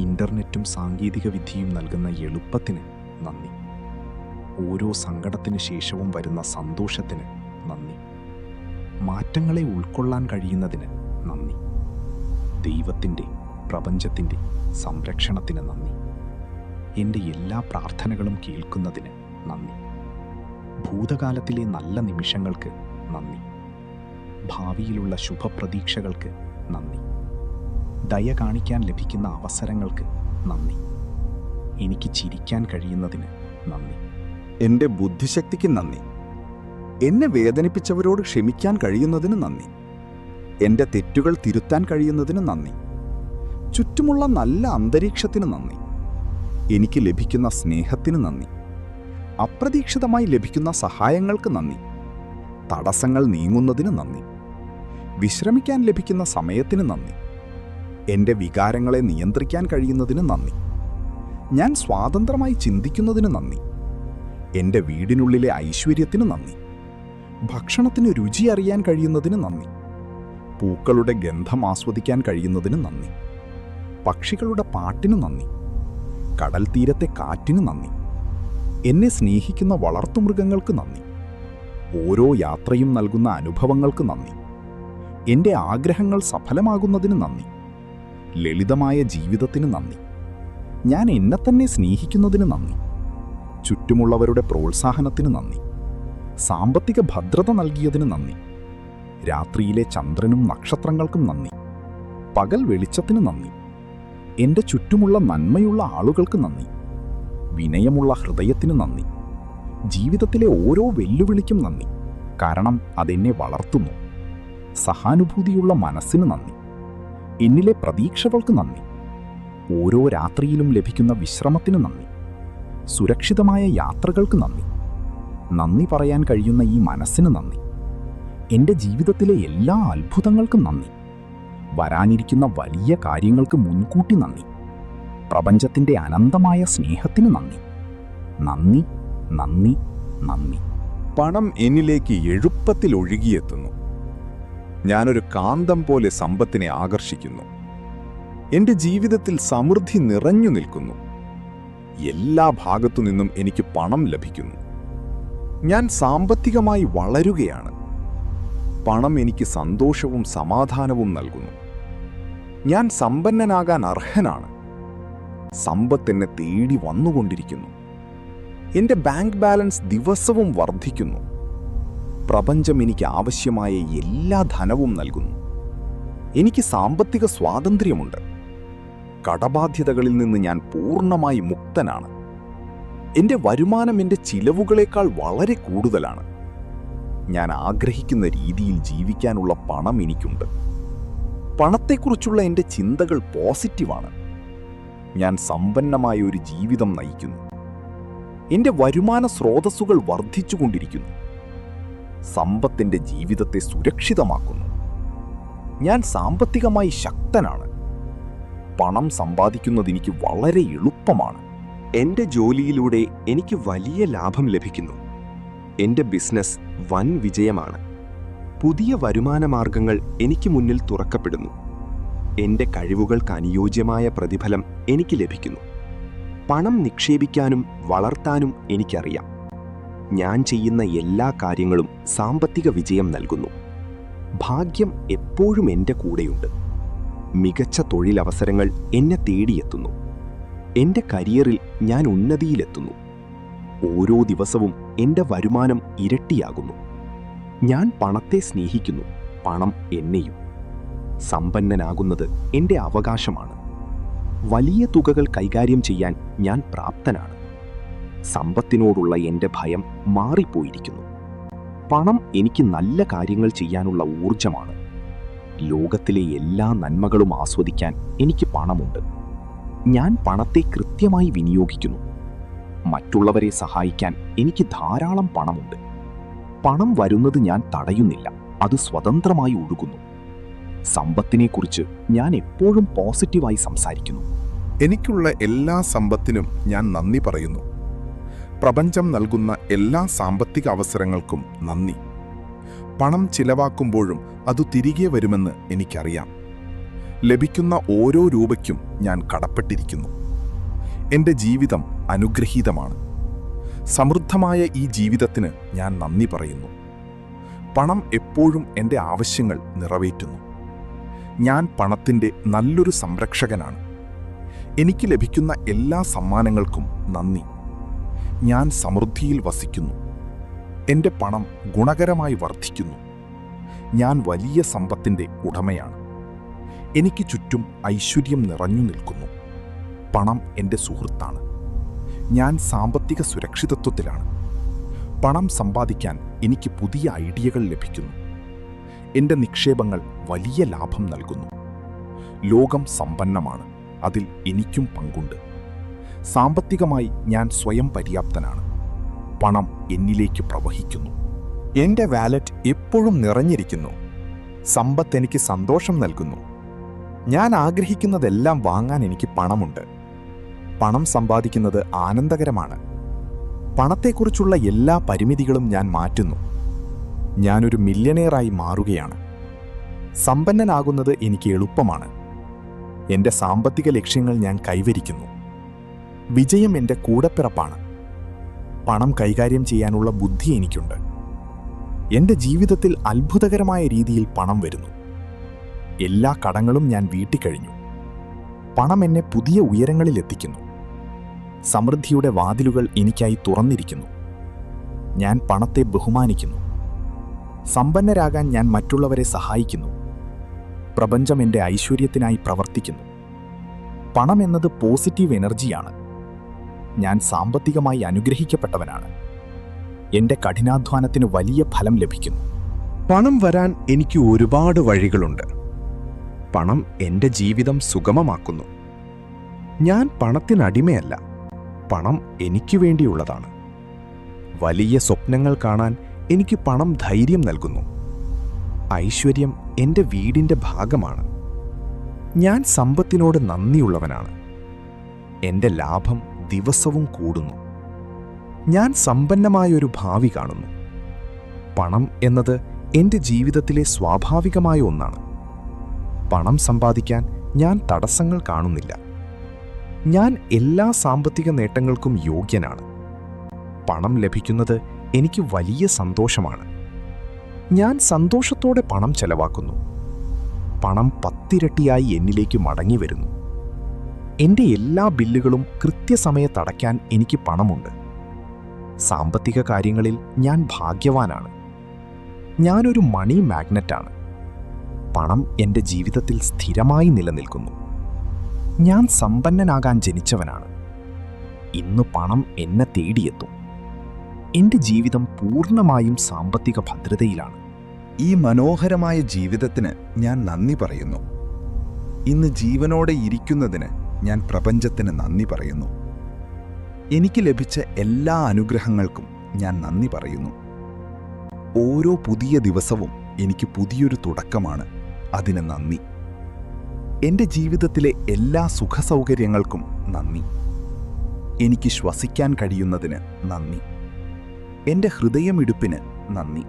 ഇൻ്റർനെറ്റും സാങ്കേതികവിദ്യയും നൽകുന്ന എളുപ്പത്തിന് നന്ദി. ഓരോ സങ്കടത്തിന് ശേഷവും വരുന്ന സന്തോഷത്തിന് നന്ദി. മാറ്റങ്ങളെ ഉൾക്കൊള്ളാൻ കഴിയുന്നതിന് നന്ദി. ദൈവത്തിൻ്റെ, പ്രപഞ്ചത്തിൻ്റെ സംരക്ഷണത്തിന് നന്ദി. എൻ്റെ എല്ലാ പ്രാർത്ഥനകളും കേൾക്കുന്നതിന് നന്ദി. ഭൂതകാലത്തിലെ നല്ല നിമിഷങ്ങൾക്ക് നന്ദി. ഭാവിയിലുള്ള ശുഭപ്രതീക്ഷകൾക്ക് നന്ദി. ദയ കാണിക്കാൻ ലഭിക്കുന്ന അവസരങ്ങൾക്ക് നന്ദി. എനിക്ക് ചിരിക്കാൻ കഴിയുന്നതിന് നന്ദി. എൻ്റെ ബുദ്ധിശക്തിക്ക് നന്ദി. എന്നെ വേദനിപ്പിച്ചവരോട് ക്ഷമിക്കാൻ കഴിയുന്നതിന് നന്ദി. എൻ്റെ തെറ്റുകൾ തിരുത്താൻ കഴിയുന്നതിന് നന്ദി. ചുറ്റുമുള്ള നല്ല അന്തരീക്ഷത്തിന് നന്ദി. എനിക്ക് ലഭിക്കുന്ന സ്നേഹത്തിന് നന്ദി. അപ്രതീക്ഷിതമായി ലഭിക്കുന്ന സഹായങ്ങൾക്ക് നന്ദി. തടസ്സങ്ങൾ നീങ്ങുന്നതിന് നന്ദി. വിശ്രമിക്കാൻ ലഭിക്കുന്ന സമയത്തിന് നന്ദി. എൻ്റെ വികാരങ്ങളെ നിയന്ത്രിക്കാൻ കഴിയുന്നതിന് നന്ദി. ഞാൻ സ്വാതന്ത്ര്യമായി ചിന്തിക്കുന്നതിന് നന്ദി. എൻ്റെ വീടിനുള്ളിലെ ഐശ്വര്യത്തിന് നന്ദി. ഭക്ഷണത്തിന് രുചി അറിയാൻ കഴിയുന്നതിന് നന്ദി. പൂക്കളുടെ ഗന്ധം ആസ്വദിക്കാൻ കഴിയുന്നതിന് നന്ദി. പക്ഷികളുടെ പാട്ടിന് നന്ദി. കടൽ തീരത്തെ കാറ്റിന് നന്ദി. എന്നെ സ്നേഹിക്കുന്ന വളർത്തുമൃഗങ്ങൾക്ക് നന്ദി. ഓരോ യാത്രയും നൽകുന്ന അനുഭവങ്ങൾക്ക് നന്ദി. എൻ്റെ ആഗ്രഹങ്ങൾ സഫലമാകുന്നതിന് നന്ദി. ലളിതമായ ജീവിതത്തിന് നന്ദി. ഞാൻ എന്നെ തന്നെ സ്നേഹിക്കുന്നതിന് നന്ദി. ചുറ്റുമുള്ളവരുടെ പ്രോത്സാഹനത്തിന് നന്ദി. സാമ്പത്തിക ഭദ്രത നൽകിയതിന് നന്ദി. രാത്രിയിലെ ചന്ദ്രനും നക്ഷത്രങ്ങൾക്കും നന്ദി. പകൽ വെളിച്ചത്തിന് നന്ദി. എൻ്റെ ചുറ്റുമുള്ള നന്മയുള്ള ആളുകൾക്ക് നന്ദി. വിനയമുള്ള ഹൃദയത്തിന് നന്ദി. ജീവിതത്തിലെ ഓരോ വെല്ലുവിളിക്കും നന്ദി, കാരണം അതെന്നെ വളർത്തുന്നു. സഹാനുഭൂതിയുള്ള മനസ്സിന് നന്ദി. എന്നിലെ പ്രതീക്ഷകൾക്ക് നന്ദി. ഓരോ രാത്രിയിലും ലഭിക്കുന്ന വിശ്രമത്തിന് നന്ദി. സുരക്ഷിതമായ യാത്രകൾക്ക് നന്ദി. നന്ദി പറയാൻ കഴിയുന്ന ഈ മനസ്സിന് നന്ദി. എൻ്റെ ജീവിതത്തിലെ എല്ലാ അത്ഭുതങ്ങൾക്കും നന്ദി. വരാനിരിക്കുന്ന വലിയ കാര്യങ്ങൾക്ക് മുൻകൂട്ടി നന്ദി. പ്രപഞ്ചത്തിൻ്റെ അനന്തമായ സ്നേഹത്തിന് നന്ദി. നന്ദി, നന്ദി, നന്ദി. പണം എന്നിലേക്ക് എളുപ്പത്തിൽ ഒഴുകിയെത്തുന്നു. ഞാനൊരു കാന്തം പോലെ സമ്പത്തിനെ ആകർഷിക്കുന്നു. എൻ്റെ ജീവിതത്തിൽ സമൃദ്ധി നിറഞ്ഞു നിൽക്കുന്നു. എല്ലാ ഭാഗത്തു നിന്നും എനിക്ക് പണം ലഭിക്കുന്നു. ഞാൻ സാമ്പത്തികമായി വളരുകയാണ്. പണം എനിക്ക് സന്തോഷവും സമാധാനവും നൽകുന്നു. ഞാൻ സമ്പന്നനാകാൻ അർഹനാണ്. സമ്പത്ത് എന്നെ തേടി വന്നുകൊണ്ടിരിക്കുന്നു. എൻ്റെ ബാങ്ക് ബാലൻസ് ദിവസവും വർദ്ധിക്കുന്നു. പ്രപഞ്ചം എനിക്ക് ആവശ്യമായ എല്ലാ ധനവും നൽകുന്നു. എനിക്ക് സാമ്പത്തിക സ്വാതന്ത്ര്യമുണ്ട്. കടബാധ്യതകളിൽ നിന്ന് ഞാൻ പൂർണ്ണമായി മുക്തനാണ്. എൻ്റെ വരുമാനം എൻ്റെ ചിലവുകളേക്കാൾ വളരെ കൂടുതലാണ്. ഞാൻ ആഗ്രഹിക്കുന്ന രീതിയിൽ ജീവിക്കാനുള്ള പണം എനിക്കുണ്ട്. പണത്തെക്കുറിച്ചുള്ള എൻ്റെ ചിന്തകൾ പോസിറ്റീവാണ്. ഞാൻ സമ്പന്നമായ ഒരു ജീവിതം നയിക്കുന്നു. എൻ്റെ വരുമാന സ്രോതസ്സുകൾ വർദ്ധിച്ചുകൊണ്ടിരിക്കുന്നു. സമ്പത്തിൻ്റെ ജീവിതത്തെ സുരക്ഷിതമാക്കുന്നു. ഞാൻ സാമ്പത്തികമായി ശക്തനാണ്. പണം സമ്പാദിക്കുന്നത് എനിക്ക് വളരെ എളുപ്പമാണ്. എൻ്റെ ജോലിയിലൂടെ എനിക്ക് വലിയ ലാഭം ലഭിക്കുന്നു. എൻ്റെ ബിസിനസ് വൻ വിജയമാണ്. പുതിയ വരുമാന മാർഗങ്ങൾ എനിക്ക് മുന്നിൽ തുറക്കപ്പെടുന്നു. എൻ്റെ കഴിവുകൾക്ക് അനുയോജ്യമായ പ്രതിഫലം എനിക്ക് ലഭിക്കുന്നു. പണം നിക്ഷേപിക്കാനും വളർത്താനും എനിക്കറിയാം. ഞാൻ ചെയ്യുന്ന എല്ലാ കാര്യങ്ങളും സാമ്പത്തിക വിജയം നൽകുന്നു. ഭാഗ്യം എപ്പോഴും എൻ്റെ കൂടെയുണ്ട്. മികച്ച തൊഴിലവസരങ്ങൾ എന്നെ തേടിയെത്തുന്നു. എൻ്റെ കരിയറിൽ ഞാൻ ഉന്നതിയിലെത്തുന്നു. ഓരോ ദിവസവും എൻ്റെ വരുമാനം ഇരട്ടിയാകുന്നു. ഞാൻ പണത്തെ സ്നേഹിക്കുന്നു, പണം എന്നെയും. സമ്പന്നനാകുന്നത് എൻ്റെ അവകാശമാണ്. വലിയ തുകകൾ കൈകാര്യം ചെയ്യാൻ ഞാൻ പ്രാപ്തനാണ്. സമ്പത്തിനോടുള്ള എൻ്റെ ഭയം മാറിപ്പോയിരിക്കുന്നു. പണം എനിക്ക് നല്ല കാര്യങ്ങൾ ചെയ്യാനുള്ള ഊർജമാണ്. ലോകത്തിലെ എല്ലാ നന്മകളും ആസ്വദിക്കാൻ എനിക്ക് പണമുണ്ട്. ഞാൻ പണത്തെ കൃത്യമായി വിനിയോഗിക്കുന്നു. മറ്റുള്ളവരെ സഹായിക്കാൻ എനിക്ക് ധാരാളം പണമുണ്ട്. പണം വരുന്നത് ഞാൻ തടയുന്നില്ല, അത് സ്വതന്ത്രമായി ഒഴുകുന്നു. സമ്പത്തിനെക്കുറിച്ച് ഞാൻ എപ്പോഴും പോസിറ്റീവായി സംസാരിക്കുന്നു. എനിക്കുള്ള എല്ലാ സമ്പത്തിനും ഞാൻ നന്ദി പറയുന്നു. പ്രപഞ്ചം നൽകുന്ന എല്ലാ സാമ്പത്തിക അവസരങ്ങൾക്കും നന്ദി. പണം ചിലവാക്കുമ്പോഴും അത് തിരികെ വരുമെന്ന് എനിക്കറിയാം. ലഭിക്കുന്ന ഓരോ രൂപയ്ക്കും ഞാൻ കടപ്പെട്ടിരിക്കുന്നു. എൻ്റെ ജീവിതം അനുഗ്രഹീതമാണ്. സമൃദ്ധമായ ഈ ജീവിതത്തിന് ഞാൻ നന്ദി പറയുന്നു. പണം എപ്പോഴും എൻ്റെ ആവശ്യങ്ങൾ നിറവേറ്റുന്നു. ഞാൻ പണത്തിൻ്റെ നല്ലൊരു സംരക്ഷകനാണ്. എനിക്ക് ലഭിക്കുന്ന എല്ലാ സമ്മാനങ്ങൾക്കും നന്ദി. ഞാൻ സമൃദ്ധിയിൽ വസിക്കുന്നു. എൻ്റെ പണം ഗുണകരമായി വർദ്ധിക്കുന്നു. ഞാൻ വലിയ സമ്പത്തിൻ്റെ ഉടമയാണ്. എനിക്ക് ചുറ്റും ഐശ്വര്യം നിറഞ്ഞു നിൽക്കുന്നു. പണം എൻ്റെ സുഹൃത്താണ്. ഞാൻ സാമ്പത്തിക സുരക്ഷിതത്വത്തിലാണ്. പണം സമ്പാദിക്കാൻ എനിക്ക് പുതിയ ഐഡിയകൾ ലഭിക്കുന്നു. എൻ്റെ നിക്ഷേപങ്ങൾ വലിയ ലാഭം നൽകുന്നു. ലോകം സമ്പന്നമാണ്, അതിൽ എനിക്കും പങ്കുണ്ട്. സാമ്പത്തികമായി ഞാൻ സ്വയം പര്യാപ്തനാണ്. പണം എന്നിലേക്ക് പ്രവഹിക്കുന്നു. എൻ്റെ വാലറ്റ് എപ്പോഴും നിറഞ്ഞിരിക്കുന്നു. സമ്പത്ത് എനിക്ക് സന്തോഷം നൽകുന്നു. ഞാൻ ആഗ്രഹിക്കുന്നതെല്ലാം വാങ്ങാൻ എനിക്ക് പണമുണ്ട്. പണം സമ്പാദിക്കുന്നത് ആനന്ദകരമാണ്. പണത്തെക്കുറിച്ചുള്ള എല്ലാ പരിമിതികളും ഞാൻ മാറ്റുന്നു. ഞാനൊരു മില്യനെയറായി മാറുകയാണ്. സമ്പന്നനാകുന്നത് എനിക്ക് എളുപ്പമാണ്. എൻ്റെ സാമ്പത്തിക ലക്ഷ്യങ്ങൾ ഞാൻ കൈവരിക്കുന്നു. വിജയം എൻ്റെ കൂടപ്പിറപ്പാണ്. പണം കൈകാര്യം ചെയ്യാനുള്ള ബുദ്ധി എനിക്കുണ്ട്. എൻ്റെ ജീവിതത്തിൽ അത്ഭുതകരമായ രീതിയിൽ പണം വരുന്നു. എല്ലാ കടങ്ങളും ഞാൻ വീട്ടിക്കഴിഞ്ഞു. പണം എന്നെ പുതിയ ഉയരങ്ങളിൽ എത്തിക്കുന്നു. സമൃദ്ധിയുടെ വാതിലുകൾ എനിക്കായി തുറന്നിരിക്കുന്നു. ഞാൻ പണത്തെ ബഹുമാനിക്കുന്നു. സമ്പന്നരാകാൻ ഞാൻ മറ്റുള്ളവരെ സഹായിക്കുന്നു. പ്രപഞ്ചം എൻ്റെ ഐശ്വര്യത്തിനായി പ്രവർത്തിക്കുന്നു. പണം എന്നത് പോസിറ്റീവ് എനർജിയാണ്. ഞാൻ സാമ്പത്തികമായി അനുഗ്രഹിക്കപ്പെട്ടവനാണ്. എൻ്റെ കഠിനാധ്വാനത്തിന് വലിയ ഫലം ലഭിക്കുന്നു. പണം വരാൻ എനിക്ക് ഒരുപാട് വഴികളുണ്ട്. പണം എൻ്റെ ജീവിതം സുഗമമാക്കുന്നു. ഞാൻ പണത്തിനടിമയല്ല, പണം എനിക്ക് വേണ്ടിയുള്ളതാണ്. വലിയ സ്വപ്നങ്ങൾ കാണാൻ എനിക്ക് പണം ധൈര്യം നൽകുന്നു. ഐശ്വര്യം എൻ്റെ വീടിൻ്റെ ഭാഗമാണ്. ഞാൻ സമ്പത്തിനോട് നന്ദിയുള്ളവനാണ്. എൻ്റെ ലാഭം ദിവസവും കൂടുന്നു. ഞാൻ സമ്പന്നമായൊരു ഭാവി കാണുന്നു. പണം എന്നത് എൻ്റെ ജീവിതത്തിലെ സ്വാഭാവികമായ ഒന്നാണ്. പണം സമ്പാദിക്കാൻ ഞാൻ തടസ്സങ്ങൾ കാണുന്നില്ല. ഞാൻ എല്ലാ സാമ്പത്തിക നേട്ടങ്ങൾക്കും യോഗ്യനാണ്. പണം ലഭിക്കുന്നത് എനിക്ക് വലിയ സന്തോഷമാണ്. ഞാൻ സന്തോഷത്തോടെ പണം ചെലവാക്കുന്നു. പണം 10 ഇരട്ടിയായി എന്നിലേക്ക് മടങ്ങി വരുന്നു. എൻ്റെ എല്ലാ ബില്ലുകളും കൃത്യസമയത്ത് അടയ്ക്കാൻ എനിക്ക് പണമുണ്ട്. സാമ്പത്തിക കാര്യങ്ങളിൽ ഞാൻ ഭാഗ്യവാനാണ്. ഞാനൊരു മണി മാഗ്നറ്റാണ്. പണം എൻ്റെ ജീവിതത്തിൽ സ്ഥിരമായി നിലനിൽക്കുന്നു. ഞാൻ സമ്പന്നനാകാൻ ജനിച്ചവനാണ്. ഇന്ന് പണം എന്നെ തേടിയെത്തും. എൻ്റെ ജീവിതം പൂർണ്ണമായും സാമ്പത്തിക ഭദ്രതയിലാണ്. ഈ മനോഹരമായ ജീവിതത്തിന് ഞാൻ നന്ദി പറയുന്നു. ഇന്ന് ജീവനോടെ ഇരിക്കുന്നതിന് ഞാൻ പ്രപഞ്ചത്തിന് നന്ദി പറയുന്നു. എനിക്ക് ലഭിച്ച എല്ലാ അനുഗ്രഹങ്ങൾക്കും ഞാൻ നന്ദി പറയുന്നു. ഓരോ പുതിയ ദിവസവും എനിക്ക് പുതിയൊരു തുടക്കമാണ്. അതിന് നന്ദി. എൻ്റെ ജീവിതത്തിലെ എല്ലാ സുഖസൗകര്യങ്ങൾക്കും നന്ദി. എനിക്ക് ശ്വസിക്കാൻ കഴിയുന്നതിന് നന്ദി. എൻ്റെ ഹൃദയമിടിപ്പിന് നന്ദി.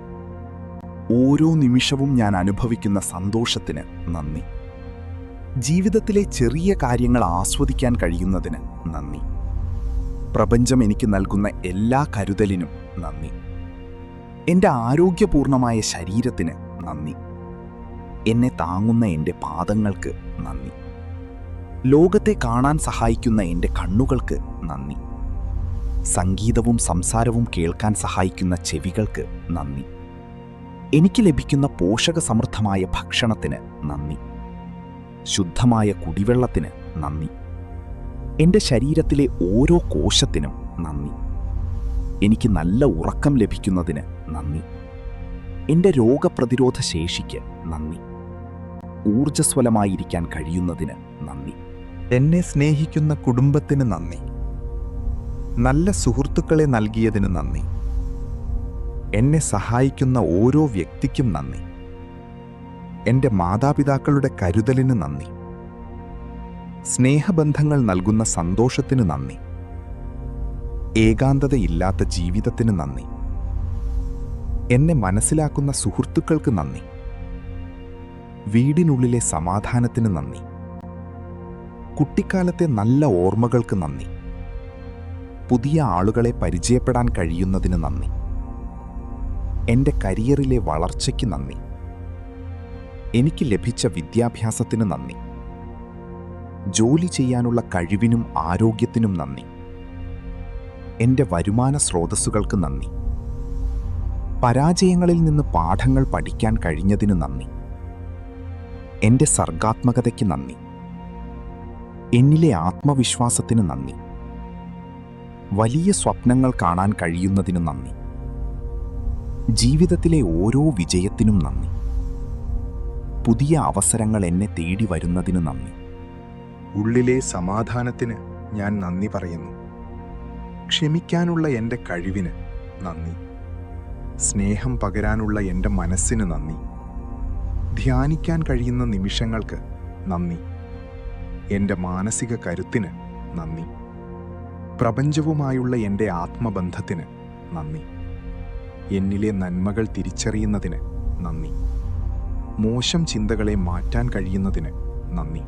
ഓരോ നിമിഷവും ഞാൻ അനുഭവിക്കുന്ന സന്തോഷത്തിന് നന്ദി. ജീവിതത്തിലെ ചെറിയ കാര്യങ്ങൾ ആസ്വദിക്കാൻ കഴിയുന്നതിന് നന്ദി. പ്രപഞ്ചം എനിക്ക് നൽകുന്ന എല്ലാ കരുതലിനും നന്ദി. എൻ്റെ ആരോഗ്യപൂർണമായ ശരീരത്തിന് നന്ദി. എന്നെ താങ്ങുന്ന എൻ്റെ പാദങ്ങൾക്ക് നന്ദി. ലോകത്തെ കാണാൻ സഹായിക്കുന്ന എൻ്റെ കണ്ണുകൾക്ക് നന്ദി. സംഗീതവും സംസാരവും കേൾക്കാൻ സഹായിക്കുന്ന ചെവികൾക്ക് നന്ദി. എനിക്ക് ലഭിക്കുന്ന പോഷകസമൃദ്ധമായ ഭക്ഷണത്തിന് നന്ദി. ശുദ്ധമായ കുടിവെള്ളത്തിന് നന്ദി. എൻ്റെ ശരീരത്തിലെ ഓരോ കോശത്തിനും നന്ദി. എനിക്ക് നല്ല ഉറക്കം ലഭിക്കുന്നതിന് നന്ദി. എൻ്റെ രോഗപ്രതിരോധ ശേഷിക്ക് നന്ദി. ഊർജ്ജസ്വലമായിരിക്കാൻ കഴിയുന്നതിന് നന്ദി. എന്നെ സ്നേഹിക്കുന്ന കുടുംബത്തിന് നന്ദി. നല്ല സുഹൃത്തുക്കളെ നൽകിയതിന് നന്ദി. എന്നെ സഹായിക്കുന്ന ഓരോ വ്യക്തിക്കും നന്ദി. എൻ്റെ മാതാപിതാക്കളുടെ കരുതലിന് നന്ദി. സ്നേഹബന്ധങ്ങൾ നൽകുന്ന സന്തോഷത്തിന് നന്ദി. ഏകാന്തതയില്ലാത്ത ജീവിതത്തിന് നന്ദി. എന്നെ മനസ്സിലാക്കുന്ന സുഹൃത്തുക്കൾക്ക് നന്ദി. വീടിനുള്ളിലെ സമാധാനത്തിന് നന്ദി. കുട്ടിക്കാലത്തെ നല്ല ഓർമ്മകൾക്ക് നന്ദി. പുതിയ ആളുകളെ പരിചയപ്പെടാൻ കഴിയുന്നതിന് നന്ദി. എൻ്റെ കരിയറിലെ വളർച്ചയ്ക്ക് നന്ദി. എനിക്ക് ലഭിച്ച വിദ്യാഭ്യാസത്തിന് നന്ദി. ജോലി ചെയ്യാനുള്ള കഴിവിനും ആരോഗ്യത്തിനും നന്ദി. എൻ്റെ വരുമാന സ്രോതസ്സുകൾക്ക് നന്ദി. പരാജയങ്ങളിൽ നിന്ന് പാഠങ്ങൾ പഠിക്കാൻ കഴിഞ്ഞതിന് നന്ദി. എൻ്റെ സർഗാത്മകതയ്ക്ക് നന്ദി. എന്നിലെ ആത്മവിശ്വാസത്തിന് നന്ദി. വലിയ സ്വപ്നങ്ങൾ കാണാൻ കഴിയുന്നതിന് നന്ദി. ജീവിതത്തിലെ ഓരോ വിജയത്തിനും നന്ദി. പുതിയ അവസരങ്ങൾ എന്നെ തേടി വരുന്നതിന് നന്ദി. ഉള്ളിലെ സമാധാനത്തിന് ഞാൻ നന്ദി പറയുന്നു. ക്ഷമിക്കാനുള്ള എൻ്റെ കഴിവിന് നന്ദി. സ്നേഹം പകരാനുള്ള എൻ്റെ മനസ്സിന് നന്ദി. ധ്യാനിക്കാൻ കഴിയുന്ന നിമിഷങ്ങൾക്ക് നന്ദി. എൻ്റെ മാനസിക കരുത്തിന് നന്ദി. പ്രപഞ്ചവുമായുള്ള എൻ്റെ ആത്മബന്ധത്തിന് നന്ദി. എന്നിലെ നന്മകൾ തിരിച്ചറിയുന്നതിന് നന്ദി. മോശം ചിന്തകളെ മാറ്റാൻ കഴിയുന്നതിന് നന്ദി.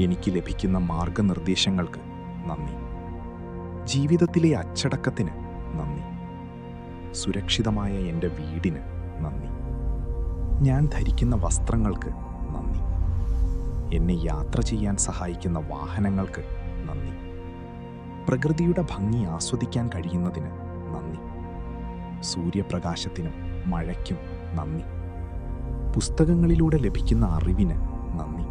എനിക്ക് ലഭിക്കുന്ന മാർഗനിർദ്ദേശങ്ങൾക്ക് നന്ദി. ജീവിതത്തിലെ അച്ചടക്കത്തിന് നന്ദി. സുരക്ഷിതമായ എൻ്റെ വീടിന് നന്ദി. ഞാൻ ധരിക്കുന്ന വസ്ത്രങ്ങൾക്ക് നന്ദി. എന്നെ യാത്ര ചെയ്യാൻ സഹായിക്കുന്ന വാഹനങ്ങൾക്ക് നന്ദി. പ്രകൃതിയുടെ ഭംഗി ആസ്വദിക്കാൻ കഴിയുന്നതിന് നന്ദി. സൂര്യപ്രകാശത്തിനും മഴയ്ക്കും നന്ദി. പുസ്തകങ്ങളിലൂടെ ലഭിക്കുന്ന അറിവിന് നന്ദി.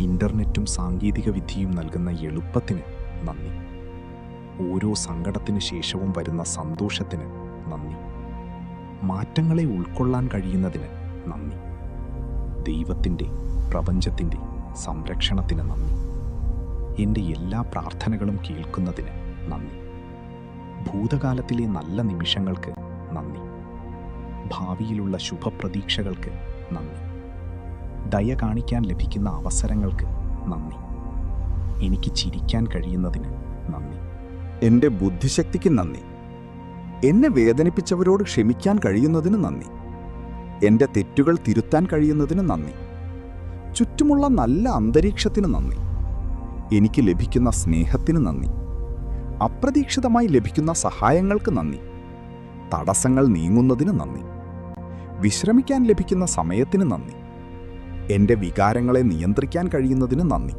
ഇൻ്റർനെറ്റും സാങ്കേതിക വിദ്യയും നൽകുന്ന എളുപ്പത്തിന് നന്ദി. ഓരോ സങ്കടത്തിന് ശേഷവും വരുന്ന സന്തോഷത്തിന് നന്ദി. മാറ്റങ്ങളെ ഉൾക്കൊള്ളാൻ കഴിയുന്നതിന് നന്ദി. ദൈവത്തിൻ്റെ, പ്രപഞ്ചത്തിൻ്റെ സംരക്ഷണത്തിന് നന്ദി. എൻ്റെ എല്ലാ പ്രാർത്ഥനകളും കേൾക്കുന്നതിന് നന്ദി. ഭൂതകാലത്തിലെ നല്ല നിമിഷങ്ങൾക്ക് നന്ദി. ഭാവിയിലുള്ള ശുഭപ്രതീക്ഷകൾക്ക് നന്ദി. ദയ കാണിക്കാൻ ലഭിക്കുന്ന അവസരങ്ങൾക്ക് നന്ദി. എനിക്ക് ചിരിക്കാൻ കഴിയുന്നതിന് നന്ദി. എൻ്റെ ബുദ്ധിശക്തിക്ക് നന്ദി. എന്നെ വേദനിപ്പിച്ചവരോട് ക്ഷമിക്കാൻ കഴിയുന്നതിന് നന്ദി. എൻ്റെ തെറ്റുകൾ തിരുത്താൻ കഴിയുന്നതിന് നന്ദി. ചുറ്റുമുള്ള നല്ല അന്തരീക്ഷത്തിന് നന്ദി. എനിക്ക് ലഭിക്കുന്ന സ്നേഹത്തിന് നന്ദി. അപ്രതീക്ഷിതമായി ലഭിക്കുന്ന സഹായങ്ങൾക്ക് നന്ദി. തടസ്സങ്ങൾ നീങ്ങുന്നതിന് നന്ദി. വിശ്രമിക്കാൻ ലഭിക്കുന്ന സമയത്തിന് നന്ദി. എൻ്റെ വികാരങ്ങളെ നിയന്ത്രിക്കാൻ കഴിയുന്നതിന് നന്ദി.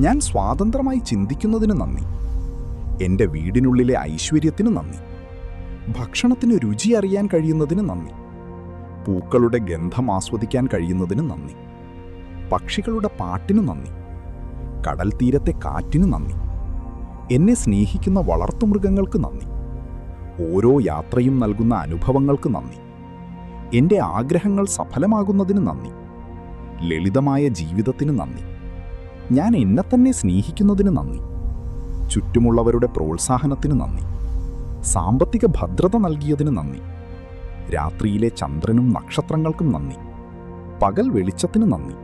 ഞാൻ സ്വതന്ത്രമായി ചിന്തിക്കുന്നതിന് നന്ദി. എൻ്റെ വീടിനുള്ളിലെ ഐശ്വര്യത്തിന് നന്ദി. ഭക്ഷണത്തിന് രുചി അറിയാൻ കഴിയുന്നതിന് നന്ദി. പൂക്കളുടെ ഗന്ധം ആസ്വദിക്കാൻ കഴിയുന്നതിന് നന്ദി. പക്ഷികളുടെ പാട്ടിന് നന്ദി. കടൽ തീരത്തെ കാറ്റിന് നന്ദി. എന്നെ സ്നേഹിക്കുന്ന വളർത്തുമൃഗങ്ങൾക്ക് നന്ദി. ഓരോ യാത്രയും നൽകുന്ന അനുഭവങ്ങൾക്ക് നന്ദി. എൻ്റെ ആഗ്രഹങ്ങൾ സഫലമാകുന്നതിന് നന്ദി. ലളിതമായ ജീവിതത്തിന് നന്ദി. ഞാൻ എന്നെ തന്നെ സ്നേഹിക്കുന്നതിന് നന്ദി. ചുറ്റുമുള്ളവരുടെ പ്രോത്സാഹനത്തിന് നന്ദി. സാമ്പത്തിക ഭദ്രത നൽകിയതിന് നന്ദി. രാത്രിയിലെ ചന്ദ്രനും നക്ഷത്രങ്ങൾക്കും നന്ദി. പകൽ വെളിച്ചത്തിന് നന്ദി.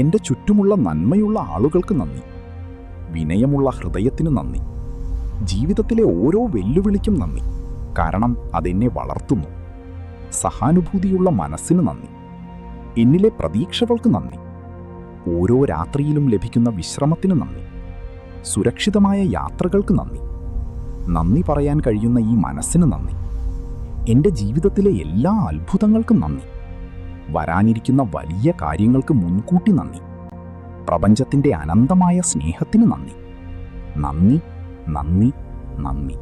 എൻ്റെ ചുറ്റുമുള്ള നന്മയുള്ള ആളുകൾക്ക് നന്ദി. വിനയമുള്ള ഹൃദയത്തിന് നന്ദി. ജീവിതത്തിലെ ഓരോ വെല്ലുവിളിക്കും നന്ദി, കാരണം അതെന്നെ വളർത്തുന്നു. സഹാനുഭൂതിയുള്ള മനസ്സിന് നന്ദി. എന്നിലെ പ്രതീക്ഷകൾക്ക് നന്ദി. ഓരോ രാത്രിയിലും ലഭിക്കുന്ന വിശ്രമത്തിന് നന്ദി. സുരക്ഷിതമായ യാത്രകൾക്ക് നന്ദി. നന്ദി പറയാൻ കഴിയുന്ന ഈ മനസ്സിന് നന്ദി. എൻ്റെ ജീവിതത്തിലെ എല്ലാ അത്ഭുതങ്ങൾക്കും നന്ദി. വരാനിരിക്കുന്ന വലിയ കാര്യങ്ങൾക്ക് മുൻകൂട്ടി നന്ദി. പ്രപഞ്ചത്തിൻ്റെ അനന്തമായ സ്നേഹത്തിന് നന്ദി. നന്ദി, നന്ദി, നന്ദി.